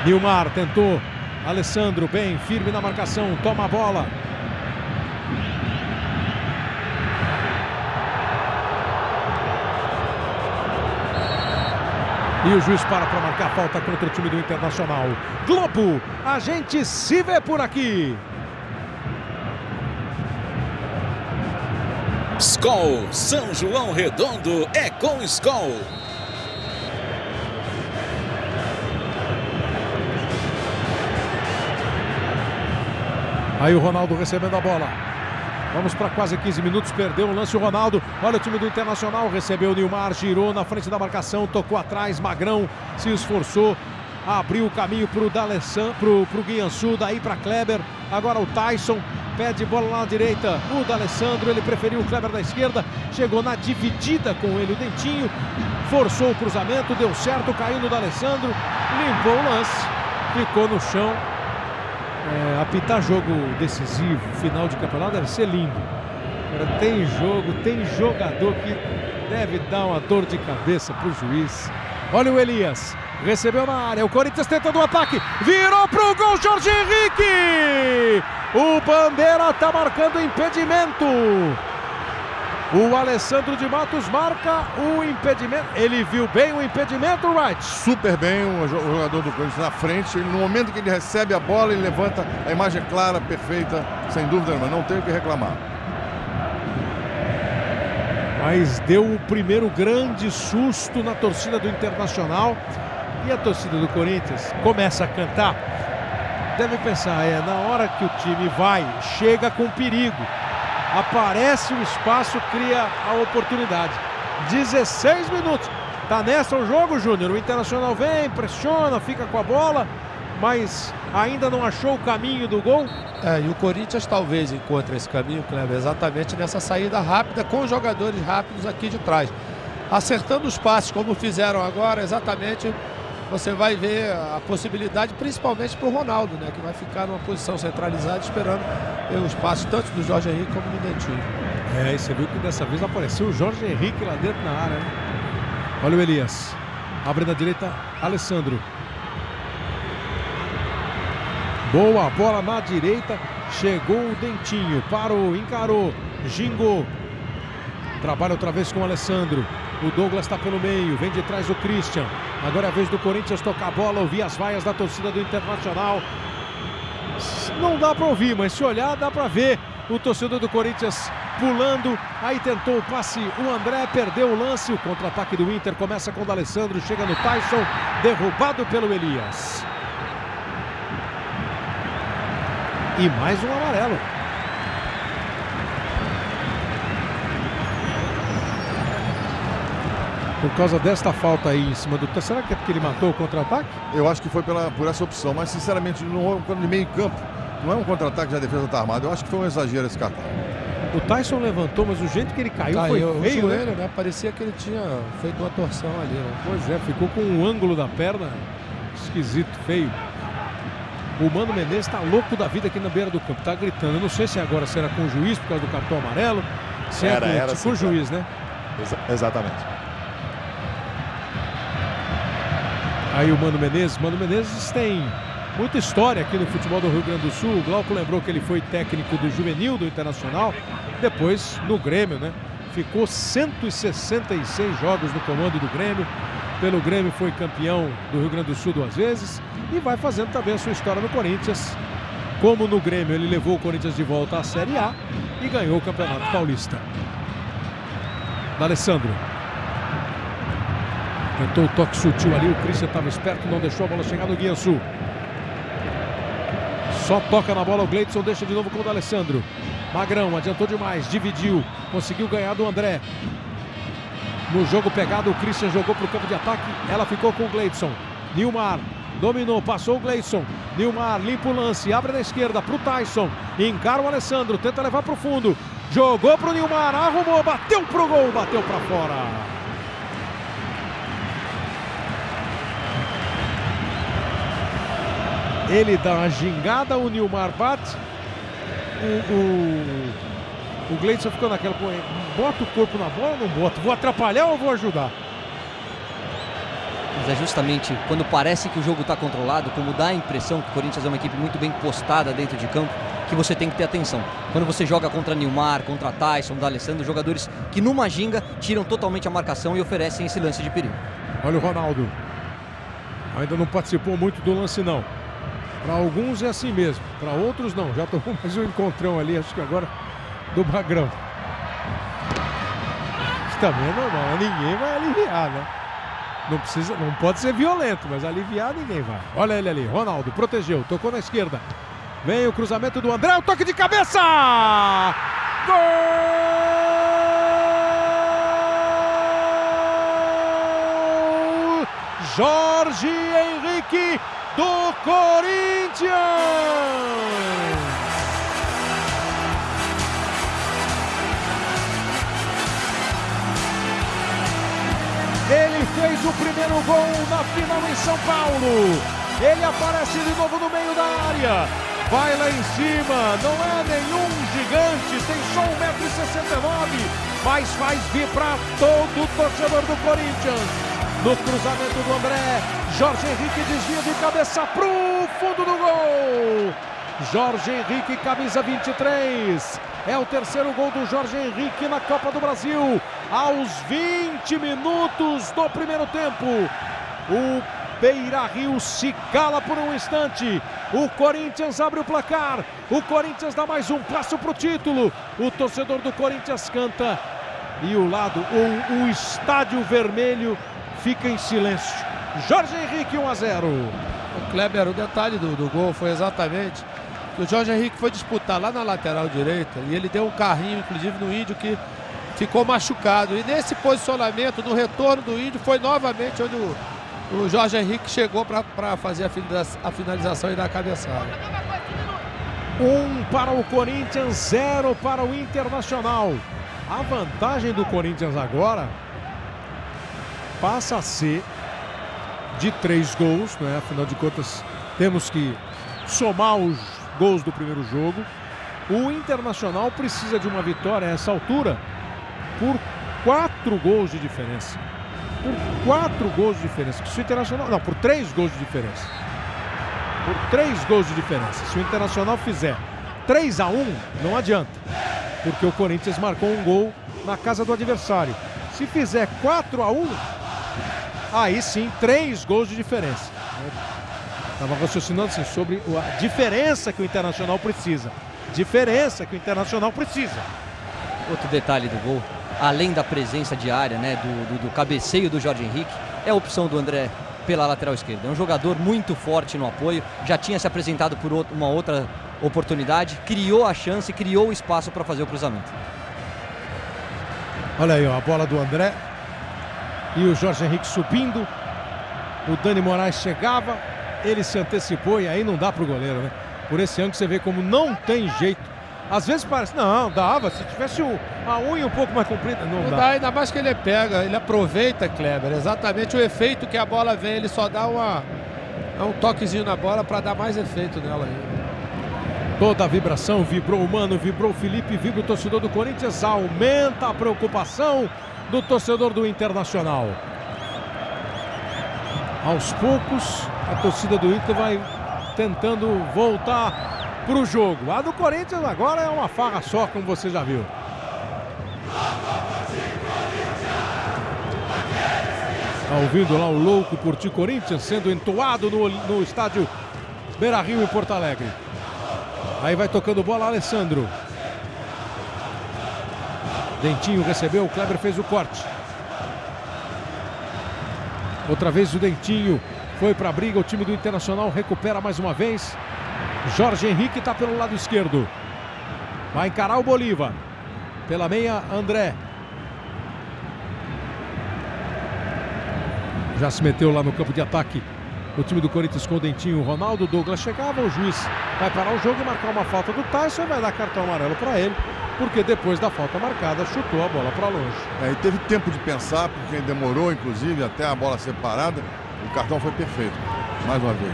Nilmar tentou. Alessandro bem firme na marcação, toma a bola. E o juiz para marcar falta contra o time do Internacional. Globo, a gente se vê por aqui. Skol, São João Redondo é com Skol. Aí o Ronaldo recebendo a bola. Vamos para quase 15 minutos, perdeu o lance o Ronaldo. Olha o time do Internacional, recebeu o Nilmar, girou na frente da marcação, tocou atrás, Magrão se esforçou, abriu o caminho para o D'Alessandro, pro Guiançu, daí para Kleber. Agora o Tyson pede bola lá na direita, o D'Alessandro, ele preferiu o Kleber da esquerda, chegou na dividida com ele o Dentinho, forçou o cruzamento, deu certo, caiu no D'Alessandro, limpou o lance, ficou no chão. Apitar jogo decisivo, final de campeonato, deve ser lindo. Agora, tem jogador que deve dar uma dor de cabeça pro juiz. Olha o Elias, recebeu na área, o Corinthians tentando o ataque, virou pro gol, Jorge Henrique! O Bandeira tá marcando impedimento. O Alessandro de Matos marca o impedimento. Ele viu bem o impedimento, Wright? Super bem o jogador do Corinthians na frente. Ele, no momento que ele recebe a bola, ele levanta a imagem clara, perfeita, sem dúvida, mas não tem o que reclamar. Mas deu o primeiro grande susto na torcida do Internacional. E a torcida do Corinthians começa a cantar. Deve pensar, na hora que o time vai, chega com perigo. Aparece o espaço, cria a oportunidade. 16 minutos. Tá nessa o jogo, Júnior. O Internacional vem, pressiona, fica com a bola, mas ainda não achou o caminho do gol. E o Corinthians talvez encontre esse caminho, Kleber, exatamente nessa saída rápida, com os jogadores rápidos aqui de trás. Acertando os passes, como fizeram agora, exatamente, você vai ver a possibilidade, principalmente para o Ronaldo, né, que vai ficar numa posição centralizada, esperando o espaço tanto do Jorge Henrique como do Dentinho. E você viu que dessa vez apareceu o Jorge Henrique lá dentro na área, né? Olha o Elias. Abre na direita, Alessandro. Boa bola na direita. Chegou o Dentinho. Parou, encarou. Gingou. Trabalha outra vez com o Alessandro. O Douglas está pelo meio. Vem de trás o Christian. Agora é a vez do Corinthians tocar a bola. Ouvir as vaias da torcida do Internacional. Não dá para ouvir, mas se olhar dá para ver o torcedor do Corinthians pulando. Aí tentou o passe, o André perdeu o lance. O contra-ataque do Inter começa com o Alessandro, chega no Tyson, derrubado pelo Elias. E mais um amarelo. Por causa desta falta aí em cima do... Será que é porque ele matou o contra-ataque? Eu acho que foi por essa opção, mas sinceramente, de meio campo, não é um contra-ataque, já a defesa está armada. Eu acho que foi um exagero esse cartão. O Tyson levantou, mas o jeito que ele caiu foi feio, o joelho, né? Parecia que ele tinha feito uma torção ali, né? Pois é, ficou com um ângulo da perna esquisito, feio. O Mano Menezes está louco da vida aqui na beira do campo, tá gritando. Eu não sei se agora será com o juiz por causa do cartão amarelo, se é com o juiz, né? Exatamente. Aí o Mano Menezes tem muita história aqui no futebol do Rio Grande do Sul. O Glauco lembrou que ele foi técnico do juvenil do Internacional, depois no Grêmio, né? Ficou 166 jogos no comando do Grêmio. Pelo Grêmio foi campeão do Rio Grande do Sul 2 vezes e vai fazendo também a sua história no Corinthians. Como no Grêmio ele levou o Corinthians de volta à Série A e ganhou o Campeonato Paulista. Alessandro. Tentou o toque sutil ali, o Christian estava esperto, não deixou a bola chegar no Guiaçu. Só toca na bola, o Gleidson deixa de novo com o Alessandro. Magrão adiantou demais, dividiu, conseguiu ganhar do André. No jogo pegado, o Christian jogou para o campo de ataque, ela ficou com o Gleidson. Nilmar dominou, passou o Gleidson. Nilmar limpa o lance, abre na esquerda para o Tyson. Encara o Alessandro, tenta levar para o fundo. Jogou para o Nilmar, arrumou, bateu para o gol, bateu para fora. Ele dá uma gingada, o Nilmar bate. O Gleidson ficou naquela, bota o corpo na bola ou não bota? Vou atrapalhar ou vou ajudar? Mas é justamente quando parece que o jogo está controlado, como dá a impressão que o Corinthians é uma equipe muito bem postada dentro de campo, que você tem que ter atenção. Quando você joga contra Nilmar, contra Tyson, D'Alessandro, jogadores que numa ginga tiram totalmente a marcação e oferecem esse lance de perigo. Olha o Ronaldo. Ainda não participou muito do lance não. Para alguns é assim mesmo, para outros não. Já tomou mais um encontrão ali, acho que agora do Magrão. Isso também é normal, ninguém vai aliviar, né? Não pode ser violento, mas aliviar ninguém vai. Olha ele ali, Ronaldo protegeu, tocou na esquerda. Vem o cruzamento do André, o toque de cabeça! Gol! Jorge Henrique do Corinthians! Ele fez o primeiro gol na final em São Paulo. Ele aparece de novo no meio da área. Vai lá em cima, não é nenhum gigante, tem só 1,69 m, mas faz vibrar todo o torcedor do Corinthians. No cruzamento do André, Jorge Henrique desvia de cabeça pro fundo do gol. Jorge Henrique, camisa 23. É o terceiro gol do Jorge Henrique na Copa do Brasil. Aos 20 minutos do primeiro tempo. O Beira-Rio se cala por um instante. O Corinthians abre o placar. O Corinthians dá mais um passo para o título. O torcedor do Corinthians canta. E o estádio vermelho fica em silêncio. Jorge Henrique 1-0. O Kleber, o detalhe do gol foi exatamente que o Jorge Henrique foi disputar lá na lateral direita e ele deu um carrinho, inclusive no Índio, que ficou machucado. E nesse posicionamento, no retorno do Índio, foi novamente onde o Jorge Henrique chegou para fazer a finalização e dar a cabeçada. 1 para o Corinthians, 0 para o Internacional. A vantagem do Corinthians agora passa a ser de 3 gols, né? Afinal de contas, temos que somar os gols do primeiro jogo. O Internacional precisa de uma vitória a essa altura por 4 gols de diferença. Por 4 gols de diferença. Se o Internacional, não, por 3 gols de diferença. Por 3 gols de diferença. Se o Internacional fizer 3-1, não adianta. Porque o Corinthians marcou um gol na casa do adversário. Se fizer 4-1, aí sim, 3 gols de diferença. Estava raciocinando assim, sobre a diferença que o Internacional precisa. Diferença que o Internacional precisa. Outro detalhe do gol, além da presença diária, né, do cabeceio do Jorge Henrique, é a opção do André pela lateral esquerda. É um jogador muito forte no apoio, já tinha se apresentado por uma outra oportunidade, criou a chance, criou o espaço para fazer o cruzamento. Olha aí, ó, a bola do André e o Jorge Henrique subindo. O Dani Moraes chegava, ele se antecipou e aí não dá para o goleiro, né? Por esse ângulo você vê como não tem jeito. Às vezes parece, não, dava, se tivesse a unha um pouco mais comprida, não dá. Ainda mais que ele pega, ele aproveita, Kleber, exatamente o efeito que a bola vem, ele só dá um toquezinho na bola para dar mais efeito nela aí. Toda a vibração, vibrou o Mano, vibrou o Felipe, vibra o torcedor do Corinthians, aumenta a preocupação do torcedor do Internacional. Aos poucos, a torcida do Inter vai tentando voltar para o jogo. A do Corinthians agora é uma farra só, como você já viu. Está ouvindo lá o Louco por Ti Corinthians sendo entoado no estádio Beira-Rio em Porto Alegre. Aí vai tocando bola Alessandro. Dentinho recebeu, o Kleber fez o corte. Outra vez o Dentinho foi para a briga, o time do Internacional recupera mais uma vez. Jorge Henrique está pelo lado esquerdo. Vai encarar o Bolívar. Pela meia, André. Já se meteu lá no campo de ataque o time do Corinthians com o Dentinho. Ronaldo, Douglas chegava, o juiz vai parar o jogo e marcar uma falta do Tyson e vai dar cartão amarelo para ele, porque depois da falta marcada chutou a bola para longe. E teve tempo de pensar, porque demorou inclusive até a bola ser parada. O cartão foi perfeito, mais uma vez.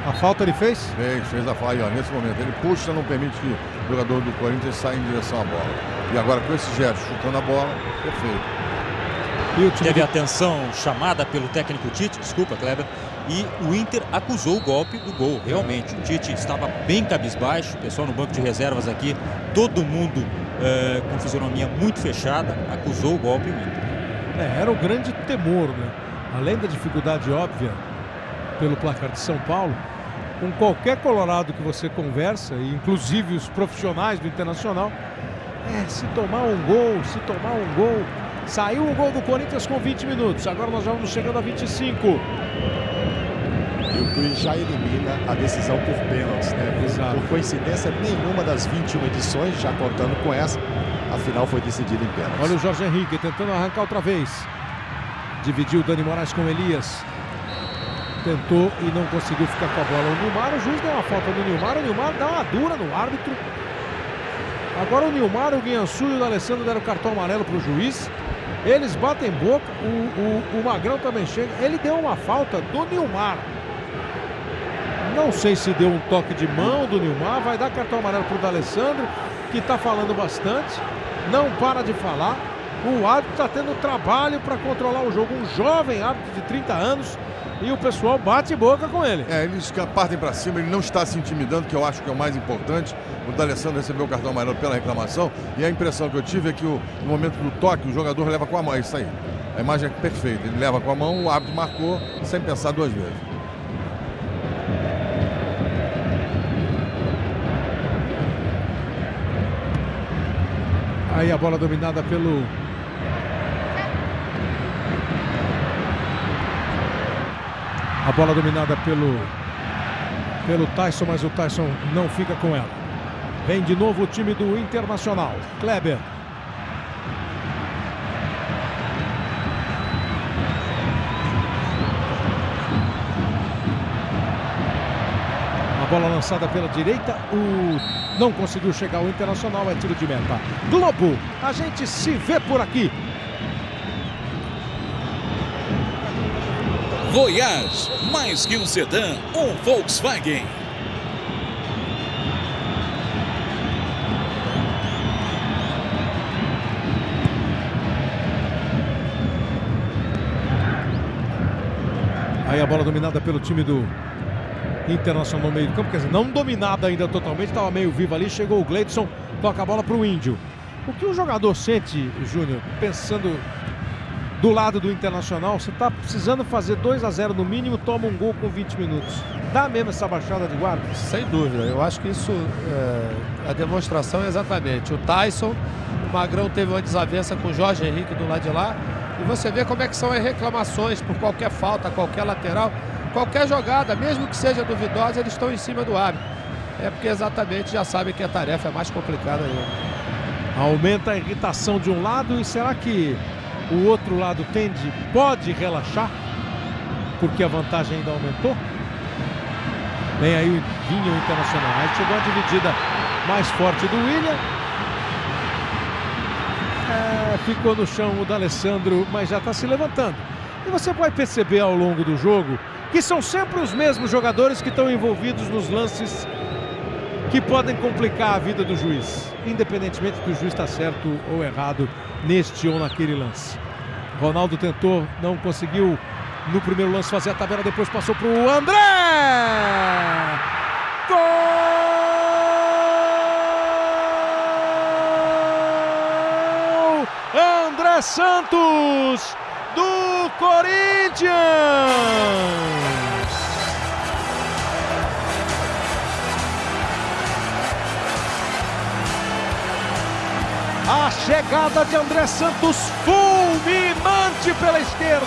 A falta ele fez? Fez a falta, ó, nesse momento. Ele puxa, não permite que o jogador do Corinthians saia em direção à bola. E agora com esse gesto, chutando a bola, perfeito. Teve atenção chamada pelo técnico Tite, desculpa, Kleber, e o Inter acusou o golpe do gol. Realmente, o Tite estava bem cabisbaixo, o pessoal no banco de reservas aqui, todo mundo com fisionomia muito fechada, acusou o golpe. Era o grande temor, né? Além da dificuldade óbvia pelo placar de São Paulo, com qualquer colorado que você conversa, e inclusive os profissionais do Internacional, se tomar um gol, saiu o gol do Corinthians com 20 minutos, agora nós já vamos chegando a 25. E o Cruz já elimina a decisão por pênaltis, né? Exato. Por coincidência, nenhuma das 21 edições, já contando com essa, a final foi decidida em pênaltis. Olha o Jorge Henrique tentando arrancar outra vez. Dividiu o Dani Moraes com o Elias. Tentou e não conseguiu ficar com a bola. O Nilmar, o juiz deu uma falta no Nilmar. O Nilmar dá uma dura no árbitro. Agora o Nilmar, o Guiançu e o Alessandro deram cartão amarelo para o juiz. Eles batem boca. O Magrão também chega. Ele deu uma falta do Nilmar. Não sei se deu um toque de mão do Nilmar. Vai dar cartão amarelo para o D'Alessandro, que está falando bastante. Não para de falar. O árbitro está tendo trabalho para controlar o jogo. Um jovem árbitro de 30 anos e o pessoal bate boca com ele. Eles partem para cima, ele não está se intimidando, que eu acho que é o mais importante. O D'Alessandro recebeu o cartão amarelo pela reclamação e a impressão que eu tive é que no momento do toque o jogador leva com a mão, é isso aí. A imagem é perfeita, ele leva com a mão, o árbitro marcou sem pensar duas vezes. Aí a bola dominada pelo... A bola dominada pelo Tyson, mas o Tyson não fica com ela. Vem de novo o time do Internacional. Kleber. A bola lançada pela direita. Não conseguiu chegar o Internacional, é tiro de meta. Globo, a gente se vê por aqui. Voyage, mais que um sedã, um Volkswagen. Aí a bola dominada pelo time do Internacional no meio do campo, quer dizer, não dominada ainda totalmente, estava meio vivo ali, chegou o Gleidson, toca a bola para o Índio. O que o jogador sente, Júnior, pensando do lado do Internacional, você está precisando fazer 2-0 no mínimo, toma um gol com 20 minutos. Dá mesmo essa baixada de guarda? Sem dúvida, eu acho que isso, a demonstração é exatamente. O Tyson, o Magrão teve uma desavença com o Jorge Henrique do lado de lá, e você vê como é que são as reclamações por qualquer falta, qualquer lateral, qualquer jogada, mesmo que seja duvidosa, eles estão em cima do árbitro. É porque exatamente já sabem que a tarefa é mais complicada ainda. Aumenta a irritação de um lado, e será que o outro lado pode relaxar? Porque a vantagem ainda aumentou? Vem aí vinha o Internacional. Aí chegou a dividida mais forte do William. Ficou no chão o D'Alessandro, mas já está se levantando. E você vai perceber ao longo do jogo que são sempre os mesmos jogadores que estão envolvidos nos lances que podem complicar a vida do juiz, independentemente do juiz estar certo ou errado neste ou naquele lance. Ronaldo tentou, não conseguiu no primeiro lance fazer a tabela, depois passou para o André! Gol! André Santos, do Corinthians! A chegada de André Santos fulminante pela esquerda.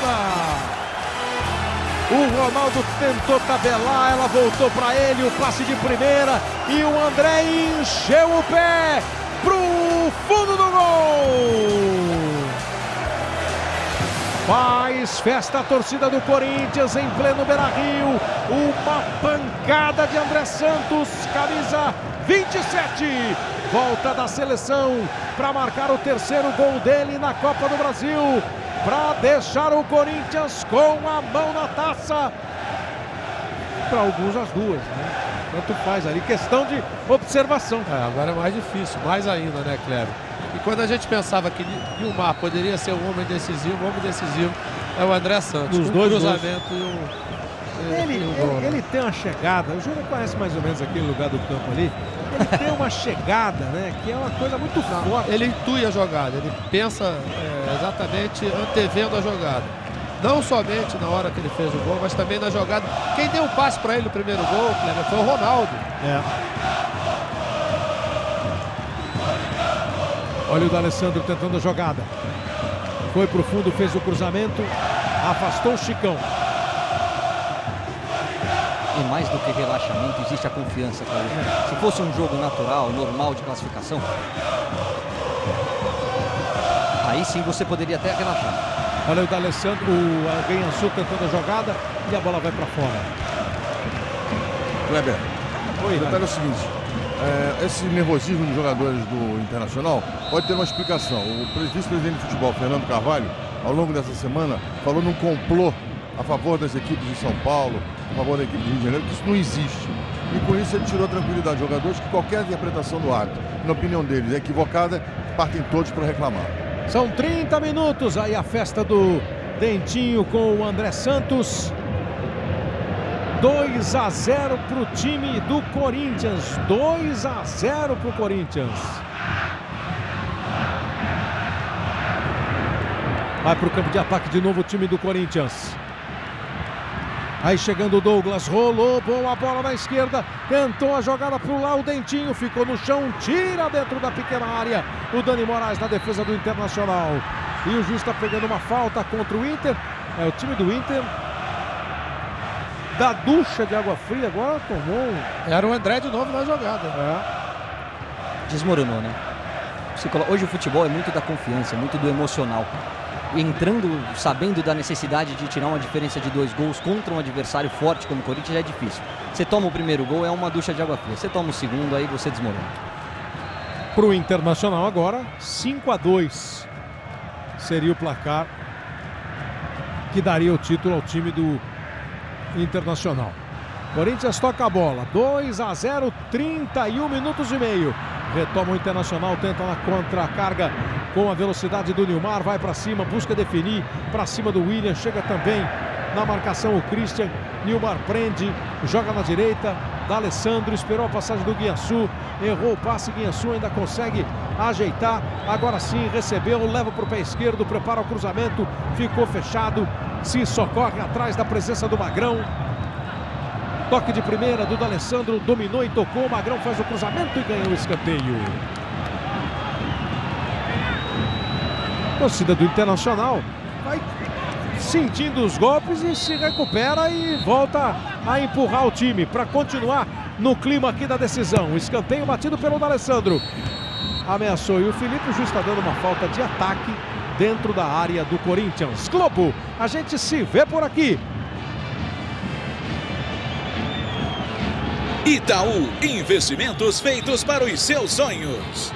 O Ronaldo tentou tabelar, ela voltou para ele, o passe de primeira e o André encheu o pé pro fundo do gol. Faz festa a torcida do Corinthians em pleno Beira-Rio. Uma pancada de André Santos, camisa 27. Volta da seleção para marcar o terceiro gol dele na Copa do Brasil, para deixar o Corinthians com a mão na taça. Para alguns as duas, né? Tanto faz ali, questão de observação. Agora é mais difícil, mais ainda, né, Kleber? E quando a gente pensava que Nilmar poderia ser o homem decisivo é o André Santos. Os dois cruzamento ele tem uma chegada, o Júnior conhece mais ou menos aquele lugar do campo ali. Ele tem uma chegada, né, que é uma coisa muito forte. Ele intui a jogada, ele pensa exatamente antevendo a jogada. Não somente na hora que ele fez o gol, mas também na jogada. Quem deu o passe para ele no primeiro gol, Kleber, foi o Ronaldo. Olha o D'Alessandro tentando a jogada. Foi pro fundo, fez o cruzamento, afastou o Chicão. E mais do que relaxamento, existe a confiança, cara. Se fosse um jogo natural, normal de classificação, aí sim você poderia até relaxar. Olha o D'Alessandro, o Ganhançu tentando a jogada e a bola vai para fora. Kleber, o detalhe é o seguinte, esse nervosismo dos jogadores do Internacional pode ter uma explicação. O vice-presidente de futebol, Fernando Carvalho, ao longo dessa semana, falou num complô a favor das equipes de São Paulo, a favor da equipe do Rio de Janeiro, que isso não existe. E com isso ele tirou a tranquilidade dos jogadores, que qualquer interpretação do árbitro, na opinião deles, é equivocada, partem todos para reclamar. São 30 minutos, aí a festa do Dentinho com o André Santos. 2-0 para o time do Corinthians. 2-0 para o Corinthians. Vai para o campo de ataque de novo o time do Corinthians. Aí chegando o Douglas, rolou, boa bola na esquerda, tentou a jogada para o lá, o Dentinho ficou no chão, tira dentro da pequena área. O Dani Moraes na defesa do Internacional. E o juiz está pegando uma falta contra o Inter. É o time do Inter da ducha de água fria, agora tomou. Era o André de novo na jogada. Desmoronou, né? Hoje o futebol é muito da confiança, muito do emocional. Entrando, sabendo da necessidade de tirar uma diferença de 2 gols contra um adversário forte como o Corinthians é difícil. Você toma o primeiro gol, é uma ducha de água fria. Você toma o segundo, aí você desmorona. Para o Internacional agora, 5-2 seria o placar que daria o título ao time do Internacional. Corinthians toca a bola, 2-0, 31 minutos e meio. Retoma o Internacional, tenta na contra-carga com a velocidade do Nilmar, vai para cima, busca definir, para cima do William, chega também na marcação o Christian, Nilmar prende, joga na direita, da Alessandro, esperou a passagem do Guiaçu, errou o passe, Guiaçu ainda consegue ajeitar, agora sim recebeu, leva para o pé esquerdo, prepara o cruzamento, ficou fechado, se socorre atrás da presença do Magrão. Toque de primeira do D'Alessandro, dominou e tocou, o Magrão faz o cruzamento e ganhou o escanteio. A torcida do Internacional vai sentindo os golpes e se recupera e volta a empurrar o time para continuar no clima aqui da decisão. O escanteio batido pelo D'Alessandro. Ameaçou e o Felipe, o juiz está dando uma falta de ataque dentro da área do Corinthians. Globo, a gente se vê por aqui. Itaú, investimentos feitos para os seus sonhos.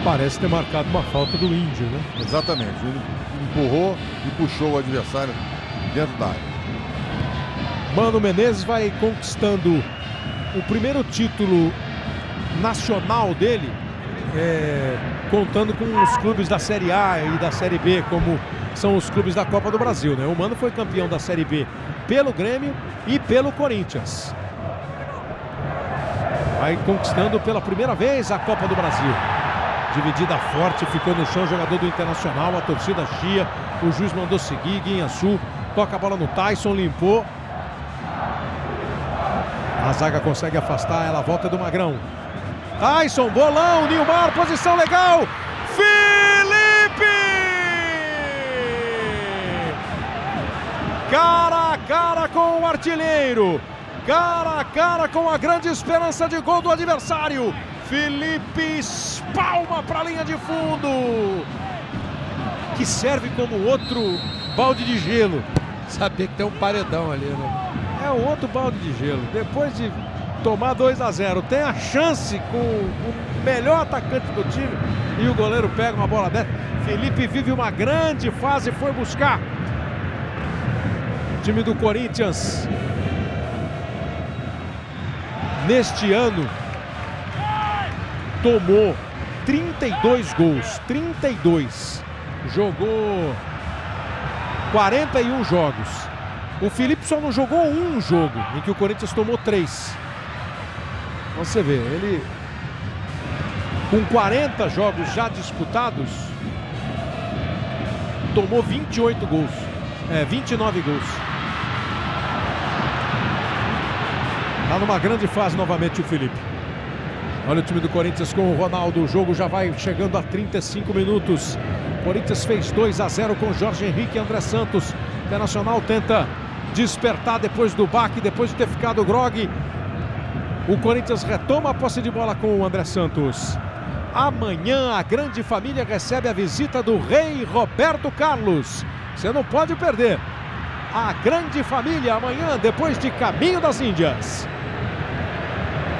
Parece ter marcado uma falta do Índio, né? Exatamente, ele empurrou e puxou o adversário dentro da área. Mano Menezes vai conquistando o primeiro título nacional dele, contando com os clubes da Série A e da Série B, como são os clubes da Copa do Brasil, né? O Mano foi campeão da Série B pelo Grêmio e pelo Corinthians. Vai conquistando pela primeira vez a Copa do Brasil. Dividida forte, ficou no chão o jogador do Internacional, a torcida chia, o juiz mandou seguir, Guiaçu toca a bola no Tyson, limpou. A zaga consegue afastar, ela volta do Magrão. Tyson, bolão, Nilmar, posição legal, Felipe! Cara a cara com o artilheiro, cara a cara com a grande esperança de gol do adversário. Felipe espalma para a linha de fundo, que serve como outro balde de gelo. Sabia que tem um paredão ali, né? É um outro balde de gelo. Depois de tomar 2-0, tem a chance com o melhor atacante do time e o goleiro pega uma bola dessa. Felipe vive uma grande fase, foi buscar. O time do Corinthians neste ano tomou 32 gols, 32. Jogou 41 jogos. O Felipe só não jogou um jogo em que o Corinthians tomou 3. Você vê, ele com 40 jogos já disputados tomou 28 gols. 29 gols. Tá numa grande fase novamente o Felipe. Olha o time do Corinthians com o Ronaldo. O jogo já vai chegando a 35 minutos. Corinthians fez 2-0 com Jorge Henrique e André Santos. Internacional tenta despertar depois do baque, depois de ter ficado grogue. O Corinthians retoma a posse de bola com o André Santos. Amanhã a grande família recebe a visita do rei Roberto Carlos. Você não pode perder. A grande família amanhã, depois de Caminho das Índias.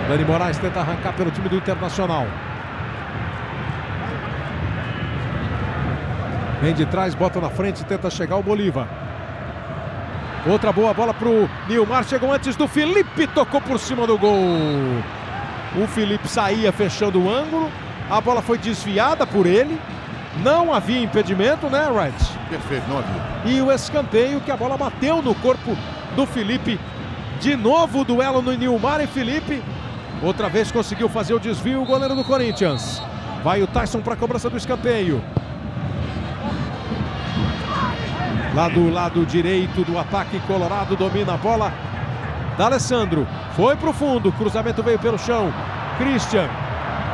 Dani Moraes tenta arrancar pelo time do Internacional. Vem de trás, bota na frente, tenta chegar o Bolívar. Outra boa bola pro Nilmar, chegou antes do Felipe, tocou por cima do gol. O Felipe saía fechando o ângulo, a bola foi desviada por ele. Não havia impedimento, né, Wright? Perfeito, não havia. E o escanteio que a bola bateu no corpo do Felipe. De novo o duelo no Nilmar e Felipe. Outra vez conseguiu fazer o desvio o goleiro do Corinthians. Vai o Tyson para a cobrança do escanteio. Lá do lado direito do ataque colorado, domina a bola. D'Alessandro, foi para o fundo, cruzamento veio pelo chão. Christian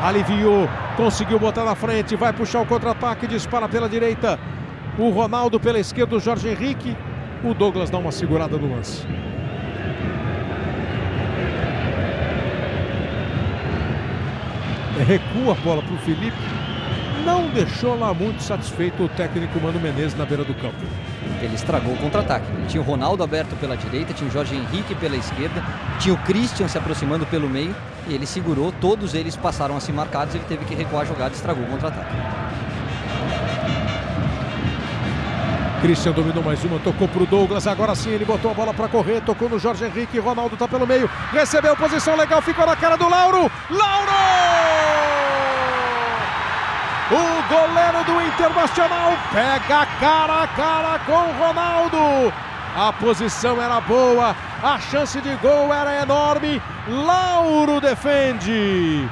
aliviou, conseguiu botar na frente, vai puxar o contra-ataque, dispara pela direita. O Ronaldo pela esquerda, o Jorge Henrique. O Douglas dá uma segurada no lance. Recua a bola para o Felipe. Não deixou lá muito satisfeito o técnico Mano Menezes na beira do campo. Ele estragou o contra-ataque. Ele tinha o Ronaldo aberto pela direita, tinha o Jorge Henrique pela esquerda, tinha o Christian se aproximando pelo meio e ele segurou, todos eles passaram a se marcados, ele teve que recuar a jogada e estragou o contra-ataque. Christian dominou mais uma, tocou para o Douglas, agora sim ele botou a bola para correr, tocou no Jorge Henrique, Ronaldo está pelo meio, recebeu posição legal, ficou na cara do Lauro, O goleiro do Internacional pega cara a cara com o Ronaldo. A posição era boa, a chance de gol era enorme. Lauro defende.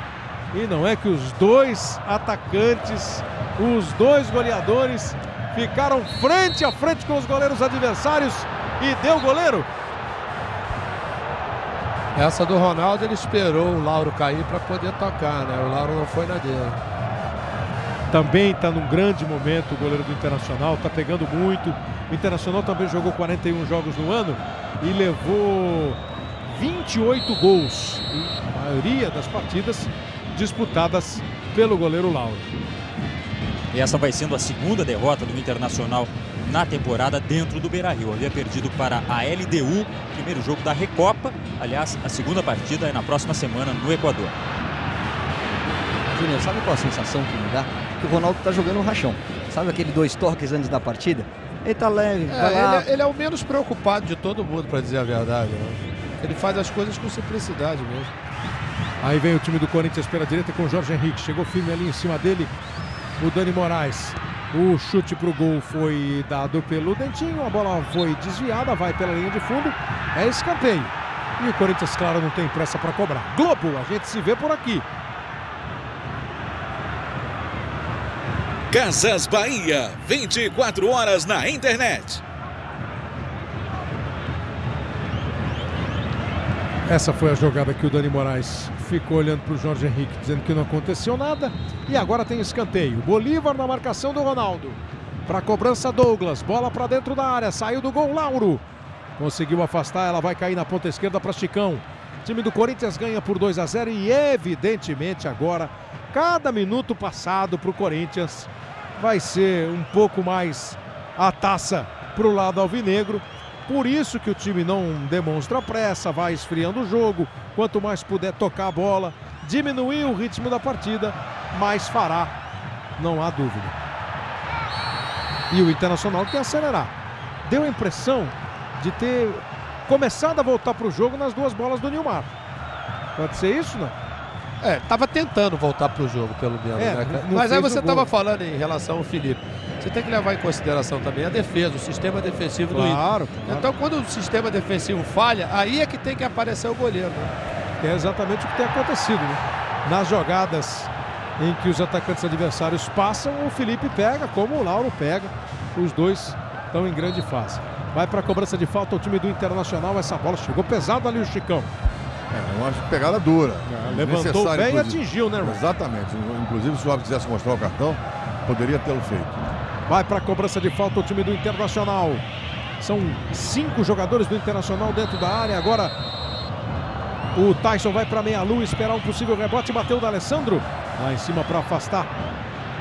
E não é que os dois atacantes, os dois goleadores, ficaram frente a frente com os goleiros adversários e deu goleiro. Essa do Ronaldo, ele esperou o Lauro cair para poder tocar, né? O Lauro não foi na dele. Também está num grande momento o goleiro do Internacional, está pegando muito. O Internacional também jogou 41 jogos no ano e levou 28 gols. A maioria das partidas disputadas pelo goleiro Lauro. E essa vai sendo a segunda derrota do Internacional na temporada dentro do Beira-Rio. Havia perdido para a LDU, primeiro jogo da Recopa. Aliás, a segunda partida é na próxima semana no Equador. Júnior, sabe qual a sensação que me dá? Que o Ronaldo tá jogando um rachão. Sabe aquele 2 toques antes da partida? Ele tá leve, ele é o menos preocupado de todo mundo, para dizer a verdade, né? Ele faz as coisas com simplicidade mesmo. Aí vem o time do Corinthians pela direita com o Jorge Henrique. Chegou firme ali em cima dele o Dani Moraes. O chute pro gol foi dado pelo Dentinho. A bola foi desviada, vai pela linha de fundo. É escanteio. E o Corinthians, claro, não tem pressa para cobrar. Globo, a gente se vê por aqui. Casas Bahia, 24 horas na internet. Essa foi a jogada que o Dani Moraes ficou olhando para o Jorge Henrique, dizendo que não aconteceu nada. E agora tem escanteio. Bolívar na marcação do Ronaldo. Para a cobrança, Douglas. Bola para dentro da área. Saiu do gol, Lauro. Conseguiu afastar. Ela vai cair na ponta esquerda para Chicão. O time do Corinthians ganha por 2-0 e, evidentemente, agora, cada minuto passado para o Corinthians vai ser um pouco mais a taça para o lado alvinegro. Por isso que o time não demonstra pressa, vai esfriando o jogo. Quanto mais puder tocar a bola, diminuir o ritmo da partida, mais fará, não há dúvida. E o Internacional quer acelerar. Deu a impressão de ter começado a voltar para o jogo nas 2 bolas do Nilmar. Pode ser isso, não? Tava tentando voltar pro jogo, pelo menos, né? Mas aí você tava falando em relação ao Felipe. Você tem que levar em consideração também a defesa, o sistema defensivo do Inter. Claro. Então, quando o sistema defensivo falha, aí é que tem que aparecer o goleiro, né? É exatamente o que tem acontecido, né? Nas jogadas em que os atacantes adversários passam, o Felipe pega, como o Lauro pega. Os dois estão em grande fase. Vai para a cobrança de falta o time do Internacional. Essa bola chegou pesado ali o Chicão. Uma pegada dura. Levantou bem e atingiu, né, irmão? Exatamente. Inclusive, se o árbitro quisesse mostrar o cartão, poderia tê-lo feito. Vai para a cobrança de falta o time do Internacional. São 5 jogadores do Internacional dentro da área. Agora o Tyson vai para meia-lua esperar um possível rebote. Bateu o D'Alessandro. Lá em cima para afastar.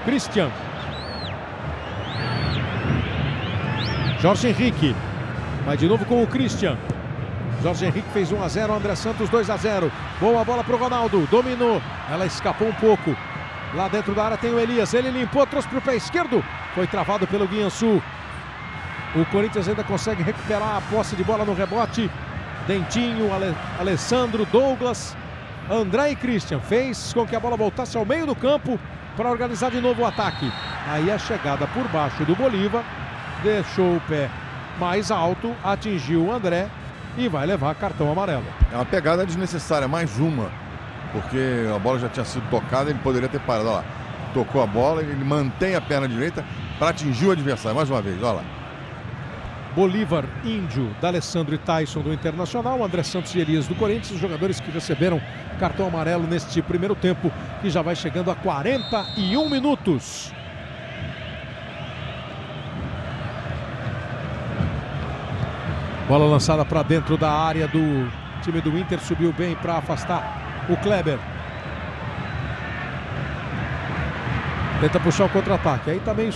Christian. Jorge Henrique. Vai de novo com o Christian. Jorge Henrique fez 1-0, André Santos 2-0. Boa bola para o Ronaldo, dominou. Ela escapou um pouco. Lá dentro da área tem o Elias, ele limpou, trouxe para o pé esquerdo. Foi travado pelo Guiançu. O Corinthians ainda consegue recuperar a posse de bola no rebote. Dentinho, Alessandro, Douglas, André e Christian. Fez com que a bola voltasse ao meio do campo para organizar de novo o ataque. Aí a chegada por baixo do Bolívar deixou o pé mais alto, atingiu o André e vai levar cartão amarelo. É uma pegada desnecessária, mais uma, porque a bola já tinha sido tocada, ele poderia ter parado. Olha lá, tocou a bola, ele mantém a perna direita para atingir o adversário, mais uma vez, olha lá. Bolívar, Índio, D'Alessandro e Tyson do Internacional, André Santos e Elias do Corinthians, os jogadores que receberam cartão amarelo neste primeiro tempo, que já vai chegando a 41 minutos. Bola lançada para dentro da área do time do Inter, subiu bem para afastar o Kleber. Tenta puxar o contra-ataque, aí também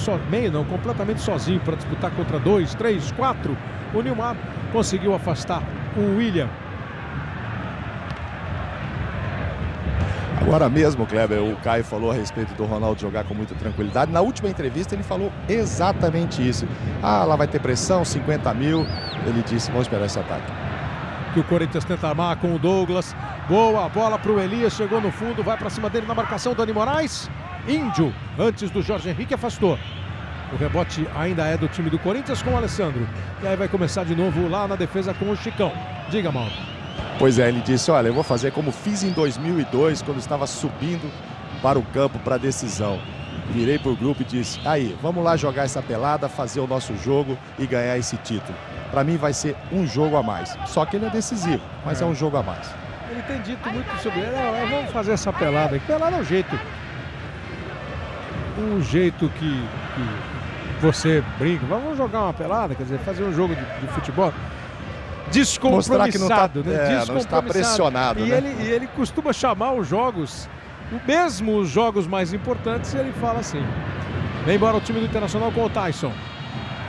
completamente sozinho para disputar contra 2, 3, 4. O Nilmar conseguiu afastar o William. Agora mesmo, Kleber, o Caio falou a respeito do Ronaldo jogar com muita tranquilidade. Na última entrevista ele falou exatamente isso. Ah, lá vai ter pressão, 50 mil. Ele disse, vamos esperar esse ataque. Que o Corinthians tenta armar com o Douglas. Boa bola para o Elias, chegou no fundo, vai para cima dele na marcação, Dani Moraes. Índio, antes do Jorge Henrique, afastou. O rebote ainda é do time do Corinthians com o Alessandro. E aí vai começar de novo lá na defesa com o Chicão. Diga, Mauro. Pois é, ele disse, olha, eu vou fazer como fiz em 2002, quando estava subindo para o campo para a decisão. Virei para o grupo e disse, aí, vamos lá jogar essa pelada, fazer o nosso jogo e ganhar esse título. Para mim vai ser um jogo a mais. Só que ele é decisivo, mas é um jogo a mais. Ele tem dito muito sobre ele, vamos fazer essa pelada aqui. Pelada é um jeito que você brinca. Vamos jogar uma pelada, quer dizer, fazer um jogo de futebol descompromissado. Mostrar que não tá, né? Não está pressionado. E, né? ele costuma chamar os jogos, mesmo os jogos mais importantes, ele fala assim. Vem embora o time do Internacional com o Tyson.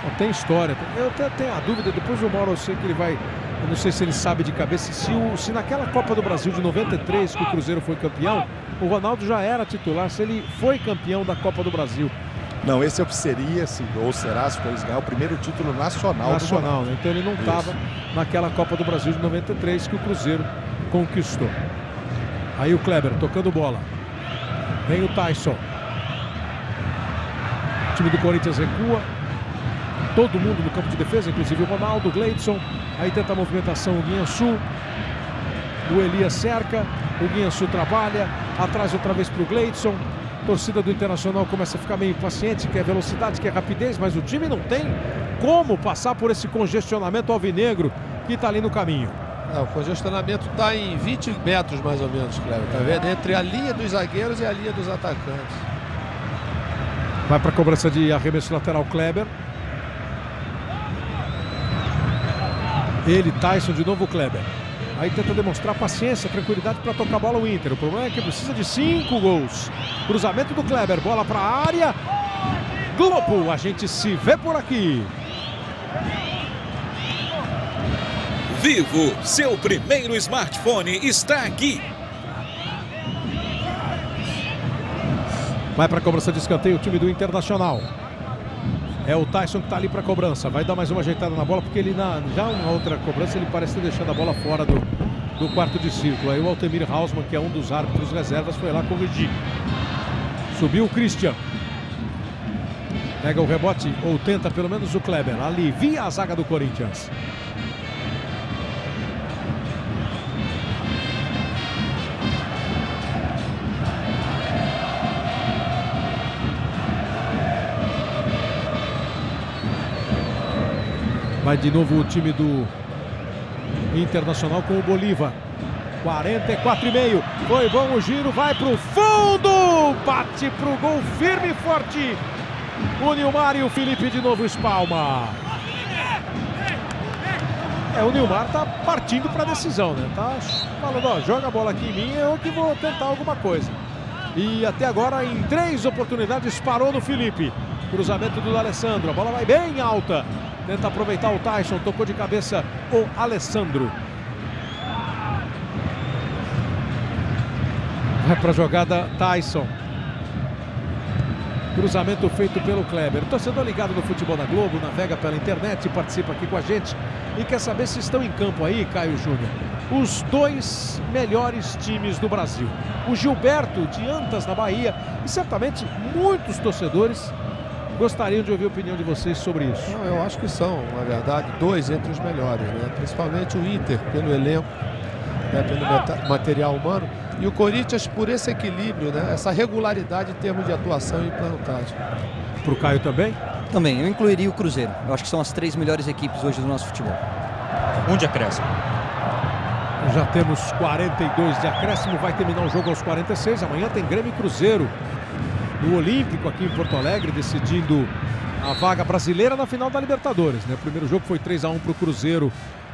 Não tem história. Eu até tenho a dúvida, depois o Mauro, eu sei que ele vai... Eu não sei se ele sabe de cabeça se naquela Copa do Brasil de 93, que o Cruzeiro foi campeão, o Ronaldo já era titular, se ele foi campeão da Copa do Brasil. Não, esse seria, ou será, se eles ganhar o primeiro título nacional. Nacional, né? Então ele não estava naquela Copa do Brasil de 93 que o Cruzeiro conquistou. Aí o Kleber tocando bola. Vem o Tyson. O time do Corinthians recua. Todo mundo no campo de defesa, inclusive o Ronaldo, o Gleidson. Aí tenta a movimentação o Guiançu. O Elias cerca. O Guiançu trabalha. Atrás outra vez para o Gleidson. A torcida do Internacional começa a ficar meio impaciente, quer velocidade, quer rapidez, mas o time não tem como passar por esse congestionamento alvinegro que está ali no caminho. O congestionamento está em 20 metros mais ou menos, Cleber. Tá vendo? Entre a linha dos zagueiros e a linha dos atacantes. Vai para a cobrança de arremesso lateral Kleber. Ele, Tyson, de novo o Kleber. Aí tenta demonstrar paciência, tranquilidade para tocar a bola o Inter. O problema é que precisa de 5 gols. Cruzamento do Kleber, bola para a área. Globo, a gente se vê por aqui. Vivo, seu primeiro smartphone está aqui. Vai para a cobrança de escanteio o time do Internacional. É o Tyson que está ali para a cobrança. Vai dar mais uma ajeitada na bola, porque ele já uma outra cobrança ele parece ter deixado a bola fora do quarto de círculo. Aí o Altemir Hausmann, que é um dos árbitros reservas, foi lá corrigir. Subiu o Christian. Pega o rebote, ou tenta pelo menos o Kleber. Alivia a zaga do Corinthians. Vai de novo o time do Internacional com o Bolívar. 44,5. Foi bom o giro, vai pro fundo. Bate pro gol firme e forte. O Nilmar e o Felipe de novo espalma. O Nilmar tá partindo para a decisão, né? Tá falando, ó, joga a bola aqui em mim, eu que vou tentar alguma coisa. E até agora, em 3 oportunidades, parou no Felipe. Cruzamento do Alessandro, a bola vai bem alta. Tenta aproveitar o Tyson, tocou de cabeça o Alessandro. Vai para a jogada Tyson. Cruzamento feito pelo Kleber. Torcedor ligado no Futebol da Globo, navega pela internet, participa aqui com a gente e quer saber se estão em campo aí, Caio Júnior, os 2 melhores times do Brasil. O Gilberto de Antas, na Bahia, e certamente muitos torcedores Gostariam de ouvir a opinião de vocês sobre isso. Não, eu acho que são, na verdade, 2 entre os melhores, né? Principalmente o Inter, pelo elenco, né? Pelo material humano, e o Corinthians por esse equilíbrio, né? Essa regularidade em termos de atuação e planotagem. Para o Caio também? Também, eu incluiria o Cruzeiro. Eu acho que são as 3 melhores equipes hoje do nosso futebol. Um de acréscimo. Já temos 42 de acréscimo, vai terminar o jogo aos 46. Amanhã tem Grêmio e Cruzeiro no Olímpico aqui em Porto Alegre, decidindo a vaga brasileira na final da Libertadores, né? O primeiro jogo foi 3-1 para o Cruzeiro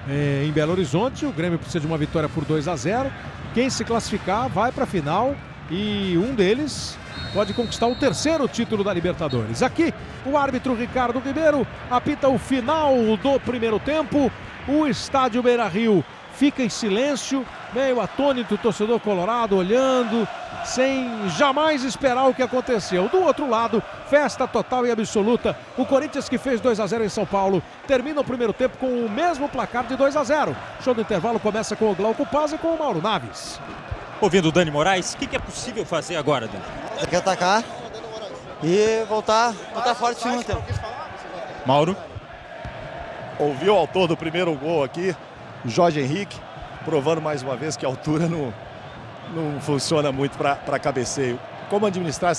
em Belo Horizonte. O Grêmio precisa de uma vitória por 2-0. Quem se classificar vai para a final e um deles pode conquistar o 3º título da Libertadores. Aqui o árbitro Ricardo Ribeiro apita o final do primeiro tempo. O estádio Beira-Rio fica em silêncio, meio atônito, o torcedor colorado olhando, sem jamais esperar o que aconteceu. Do outro lado, festa total e absoluta. O Corinthians, que fez 2-0 em São Paulo, termina o primeiro tempo com o mesmo placar de 2-0. Show do intervalo começa com o Glauco Paz e com o Mauro Naves. Ouvindo o Dani Moraes, o que é possível fazer agora, Dani? Tem que atacar e voltar forte no segundo tempo. Mauro? Ouviu o autor do primeiro gol aqui, Jorge Henrique, provando mais uma vez que a altura não funciona muito para cabeceio. Como administrar